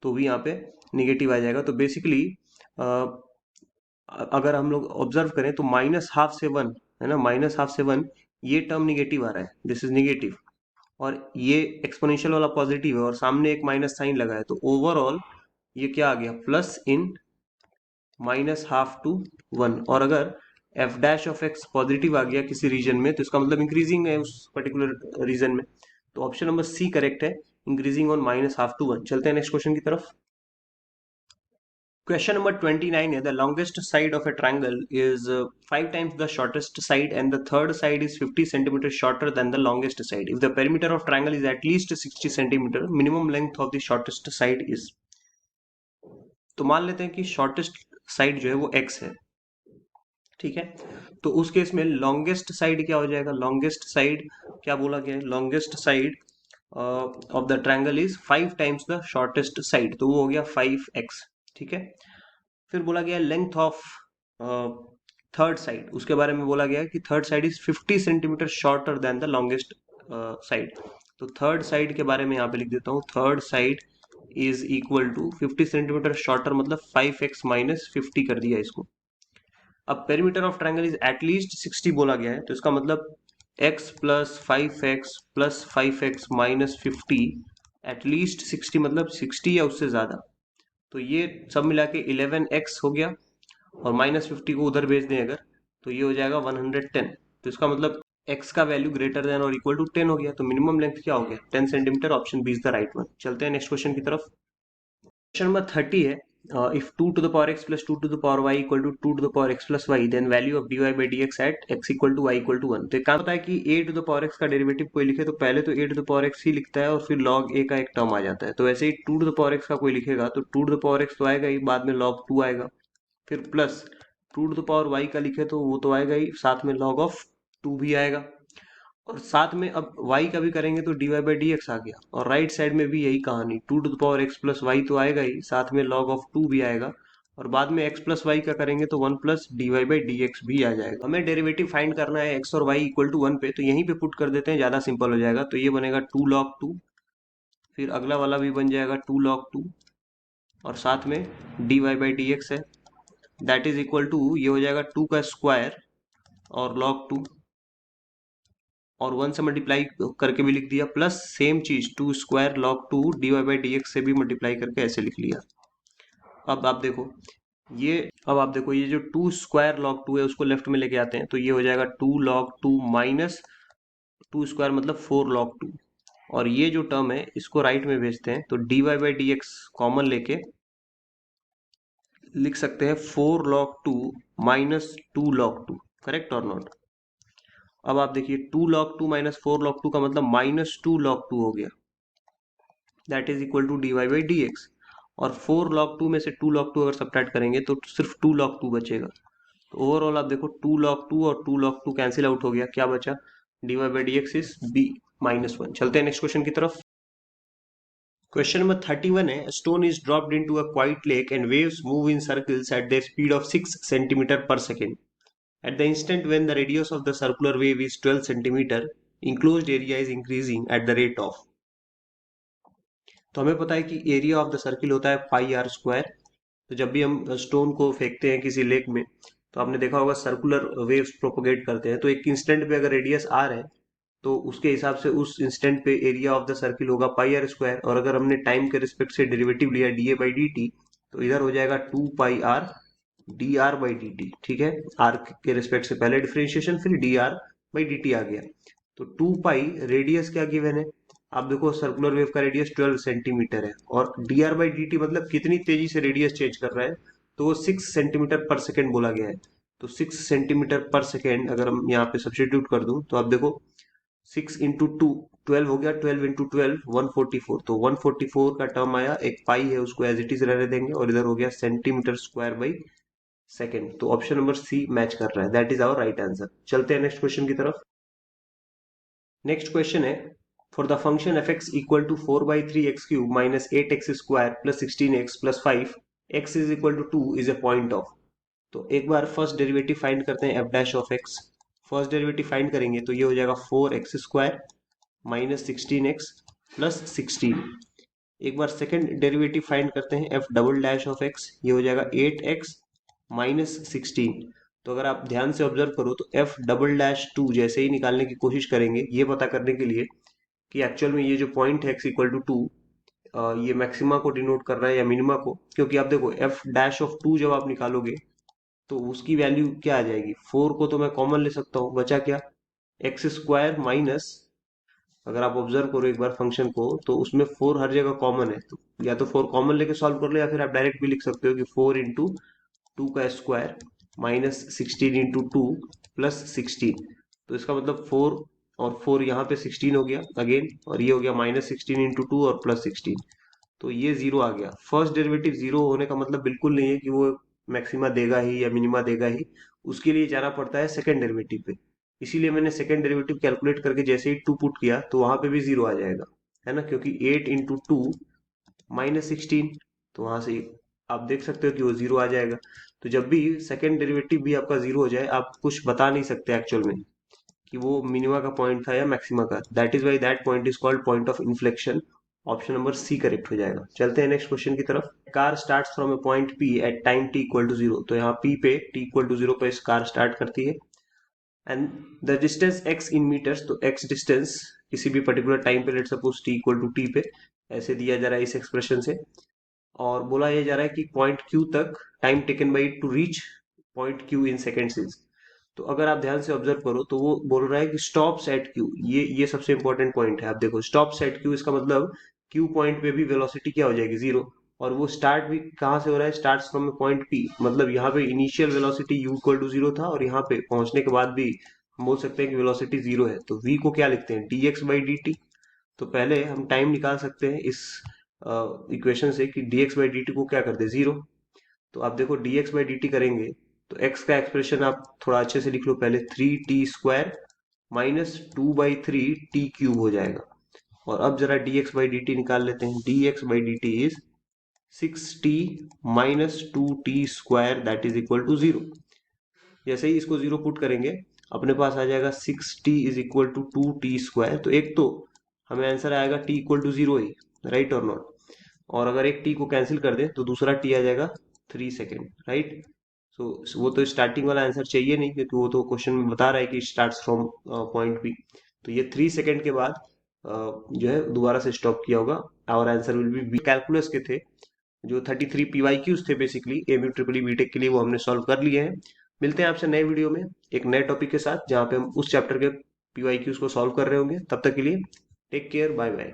Speaker 1: तो भी यहाँ पे निगेटिव आ जाएगा। तो बेसिकली अगर हम लोग ऑब्जर्व करें तो -1/2 से 1 है ना, -1/2 से 1 ये टर्म निगेटिव आ रहा है, दिस इज निगेटिव, और ये एक्सपोनेंशियल वाला पॉजिटिव है और सामने एक माइनस साइन लगा है, तो ओवरऑल ये क्या आ गया, plus in minus half to 1। और अगर F dash of X positive आ गया किसी रीजन में तो इसका मतलब इंक्रीजिंग है उस पर्टिकुलर रीजन में, तो ऑप्शन नंबर सी करेक्ट है, increasing on minus half to 1। चलते हैं नेक्स्ट क्वेश्चन की तरफ। Question number 29 is the longest side of a triangle is 5 times the shortest side and the third side is 50 centimeters shorter than the longest side. If the perimeter of triangle is at least 60 centimeter, minimum length of the shortest side is. तो मान लेते हैं कि shortest side जो है वो x है, ठीक है, तो उस केस में longest side क्या हो जाएगा, longest side क्या बोला गया है, longest side of the triangle is 5 times the shortest side, तो वो हो गया 5x, ठीक है। फिर बोला गया लेंथ ऑफ थर्ड साइड, उसके बारे में बोला गया कि third side is 50 centimetre shorter than the longest side, तो थर्ड साइड के बारे में यहाँ पे लिख देता हूँ, third side is equal to 50 centimetre shorter, मतलब 5x माइनस 50 कर दिया इसको। अब perimeter of triangle is at least 60 बोला गया है, तो इसका मतलब x plus 5x plus 5x minus 50 at least 60, मतलब 60 या उससे ज्यादा, तो ये सब मिला के 11x हो गया, और माइनस 50 को उधर भेज दें अगर, तो ये हो जाएगा 110, तो इसका मतलब x का वैल्यू ग्रेटर देन और इक्वल टू 10 हो गया, तो मिनिमम लेंथ क्या हो गया 10 centimetre, option B is the right one. चलते हैं नेक्स्ट क्वेश्चन की तरफ। क्वेश्चन नंबर 30 है, if 2 to the power x plus 2 to the power y equal to 2 to the power x plus y, then value of dy by dx at x equal to y equal to 1। तो एक काम होता है कि a to the power x का derivative कोई लिखे तो पहले तो a to the power x ही लिखता है और फिर log a का एक टर्म आ जाता है, तो वैसे ही 2 to the power x का कोई लिखेगा तो 2 to the power x तो आएगा ही, बाद में log 2 आएगा, फिर plus 2 to the power y का लिखे तो वो तो आएगा ही, साथ में log of 2 भी आएगा, और साथ में अब y का भी करेंगे तो dy बाई डी एक्स आ गया, और राइट साइड में भी यही कहानी, 2 to the power x plus Y तो आएगा ही, साथ में log ऑफ 2 भी आएगा, और बाद में x प्लस वाई का करेंगे तो 1 plus D Y by D X भी आ जाएगा। हमें डेरिवेटिव फाइंड करना है x और y इक्वल टू 1 पे, तो यहीं पे पुट कर देते हैं, ज़्यादा सिंपल हो जाएगा, तो ये बनेगा 2 log 2, फिर अगला वाला भी बन जाएगा 2 log 2, और साथ में D Y by D X है, दैट इज इक्वल टू ये हो जाएगा 2 का स्क्वायर और log 2, और 1 से मल्टीप्लाई करके भी लिख दिया, प्लस सेम चीज 2 square log 2 D Y by D X से भी मल्टीप्लाई करके ऐसे लिख लिया। अब आप देखो ये जो 2 स्क्वायर log 2 है उसको लेफ्ट में लेके आते हैं, तो ये हो जाएगा 2 log 2 माइनस 2 स्क्वायर मतलब 4 log 2, और ये जो टर्म है इसको राइट में भेजते हैं, तो D Y by D X common लेके लिख सकते हैं 4 log 2 माइनस 2 log 2, करेक्ट और नॉट। अब आप देखिए 2 log 2 माइनस 4 log 2 का मतलब माइनस 2 log 2 हो गया, that is equal to D Y by D X, और 4 log 2 में से 2 log 2 अगर सब्ट्रैक्ट करेंगे तो सिर्फ 2 log 2 बचेगा, तो ओवरऑल आप देखो 2 log 2 और 2 log 2 कैंसिल आउट हो गया, क्या बचा, D Y by D x is be minus 1। चलते हैं नेक्स्ट क्वेश्चन की तरफ। क्वेश्चन नंबर 31 है, stone is dropped into a quite lake and waves move in circles at the speed of 6 centimetre पर second. At the instant when the radius of the circular wave is 12 centimeter, enclosed area is increasing at the rate of। तो हमें पता है कि area of the circle होता है पाई R square, तो जब भी हम स्टोन को फेंकते हैं किसी लेक में तो आपने देखा होगा सर्कुलर वेव्स प्रोपोगेट करते हैं, तो एक इंस्टेंट पे अगर रेडियस आर है तो उसके हिसाब से उस इंस्टेंट पे एरिया ऑफ द सर्किल होगा पाई आर स्क्वायर, और अगर हमने टाइम के रिस्पेक्ट से डेरिवेटिव लिया D A by D T तो इधर हो जाएगा 2 pi R D are by D T, ठीक है, आर के रिस्पेक्ट से पहले डिफरेंशिएशन फिर D are by D T आ गया, तो 2 पाई रेडियस क्या गिवन है, आप देखो सर्कुलर वेव का रेडियस 12 सेंटीमीटर है, और D R by D T मतलब कितनी तेजी से रेडियस चेंज कर रहा है, तो वो 6 सेंटीमीटर पर सेकेंड बोला गया है, तो 6 सेंटीमीटर पर सेकेंड अगर हम यहाँ पे सब्सटीट्यूट कर दूं तो आप देखो 6 इंटू 2 12 हो गया, 12 इंटू 12 144, तो 144 का टर्म आया, एक पाई है उसको एज इट इज रहने देंगे, और इधर हो गया सेंटीमीटर स्क्वायर बाई सेकेंड, तो ऑप्शन नंबर सी मैच कर रहा है, that is our right answer. चलते हैं नेक्स्ट क्वेश्चन की तरफ। नेक्स्ट क्वेश्चन है, for the function F x equal to 4/3 X cube minus 8x square plus 16x plus 5 x is equal to 2 is a point of. तो एक बार first derivative find करते हैं F dash of X, first derivative find करेंगे तो ये हो जाएगा 4x square minus 16x plus 16। एक बार सेकेंड डेरिवेटिव फाइंड करते हैं F double dash of x, ये हो जाएगा 8x माइनस 16, तो अगर आप ध्यान से ऑब्जर्व करो तो एफ डबल डैश टू जैसे ही निकालने की कोशिश करेंगे ये पता करने के लिए कि एक्चुअल में ये जो पॉइंट है एक्स इक्वल टू टू, ये मैक्सिमा को डिनोट कर रहा है या मिनिमा को, क्योंकि आप देखो एफ डैश ऑफ टू जब आप निकालोगे तो उसकी वैल्यू क्या आ जाएगी, फोर को तो मैं कॉमन ले सकता हूँ, बचा क्या, एक्स स्क्वायर माइनस, अगर आप ऑब्जर्व करो एक बार फंक्शन को तो उसमें फोर हर जगह कॉमन है, तो या तो फोर कॉमन लेके सॉल्व कर लो या फिर आप डायरेक्ट भी लिख सकते हो कि फोर इंटू टू का square minus sixteen into two plus sixteen. तो इसका मतलब फोर और फोर यहाँ पे सिक्सटीन हो गया अगेन, और ये हो गया माइनस सिक्सटीन इंटू टू और प्लस सिक्सटीन। तो ये जीरो आ गया। फर्स्ट डेरिवेटिव जीरो होने का मतलब बिल्कुल नहीं है कि वो मैक्सिमा देगा ही या मिनिमा देगा ही, उसके लिए जाना पड़ता है सेकंड डेरिवेटिव पे। इसीलिए मैंने सेकंड डेरिवेटिव कैलकुलेट करके जैसे ही टू पुट किया तो वहां पे भी जीरो आ जाएगा, है ना, क्योंकि eight into two minus sixteen, तो वहां से आप देख सकते हो कि वो जीरो आ जाएगा। तो जब भी सेकंड डेरिवेटिव भी आपका जीरो हो जाए आप कुछ बता नहीं सकते एक्चुअल में कि वो मिनिमा का पॉइंट था या मैक्सिमा का। That is why that point is called point of inflection. Option number C correct हो जाएगा। चलते हैं नेक्स्ट क्वेश्चन की तरफ। Car start from a point P at time T equal to zero, तो यहाँ पी पे टी इक्वल टू जीरो पे इस कार स्टार्ट करती है and the distance x in metres, तो x डिस्टेंस किसी भी पर्टिकुलर टाइम पे let suppose t equal to T पे ऐसे दिया जा रहा है इस एक्सप्रेशन से, और बोला ये जा रहा है कि पॉइंट q तक time taken by two reach point q in seconds is. तो अगर आप ध्यान से ऑब्जर्व करो तो वो बोल रहा है कि स्टॉप्स एट क्यू, ये सबसे इंपॉर्टेंट पॉइंट है। आप देखो स्टॉप्स एट क्यू, इसका मतलब क्यू पॉइंट पे भी वेलोसिटी क्या हो जाएगी, जीरो। और वो स्टार्ट भी कहाँ से हो रहा है, स्टार्ट फ्रॉम पॉइंट पी, मतलब यहाँ पे initial velocity U equal to zero था और यहाँ पे पहुंचने के बाद भी हम बोल सकते हैं कि वेलोसिटी जीरो है। तो वी को क्या लिखते हैं, D X by D T. तो पहले हम टाइम निकाल सकते हैं इस इक्वेशन से कि D X by D T को क्या कर दे, जीरो। तो आप देखो D X by D T करेंगे तो x का एक्सप्रेशन आप थोड़ा अच्छे से लिख लो पहले, three T square minus two by three T cube हो जाएगा। और अब जरा D X by D T निकाल लेते हैं। D X by D T is six T minus two T square that is equal to zero. जैसे ही इसको जीरो पुट करेंगे अपने पास आ जाएगा six T is equal to two T square. तो एक तो हमें आंसर आएगा टी इक्वल टू जीरो ही, राइट और नॉट। और अगर एक टी को कैंसिल कर दें तो दूसरा टी आ जाएगा 3 सेकेंड, राइट। सो वो तो स्टार्टिंग वाला आंसर चाहिए नहीं क्योंकि वो तो क्वेश्चन में बता रहा है कि स्टार्ट फ्रॉम पॉइंट बी। तो ये 3 सेकेंड के बाद जो है दोबारा से स्टॉप किया होगा और आंसर विल बी। कैलकुलस के थे जो 33 पीवाईक्यूज थे basically MU triple E BTech के लिए, वो हमने सॉल्व कर लिए हैं। मिलते हैं आपसे नए वीडियो में एक नए टॉपिक के साथ जहाँ पे हम उस चैप्टर के पीवाईक्यूज को सॉल्व कर रहे होंगे। तब तक के लिए टेक केयर, बाय बाय।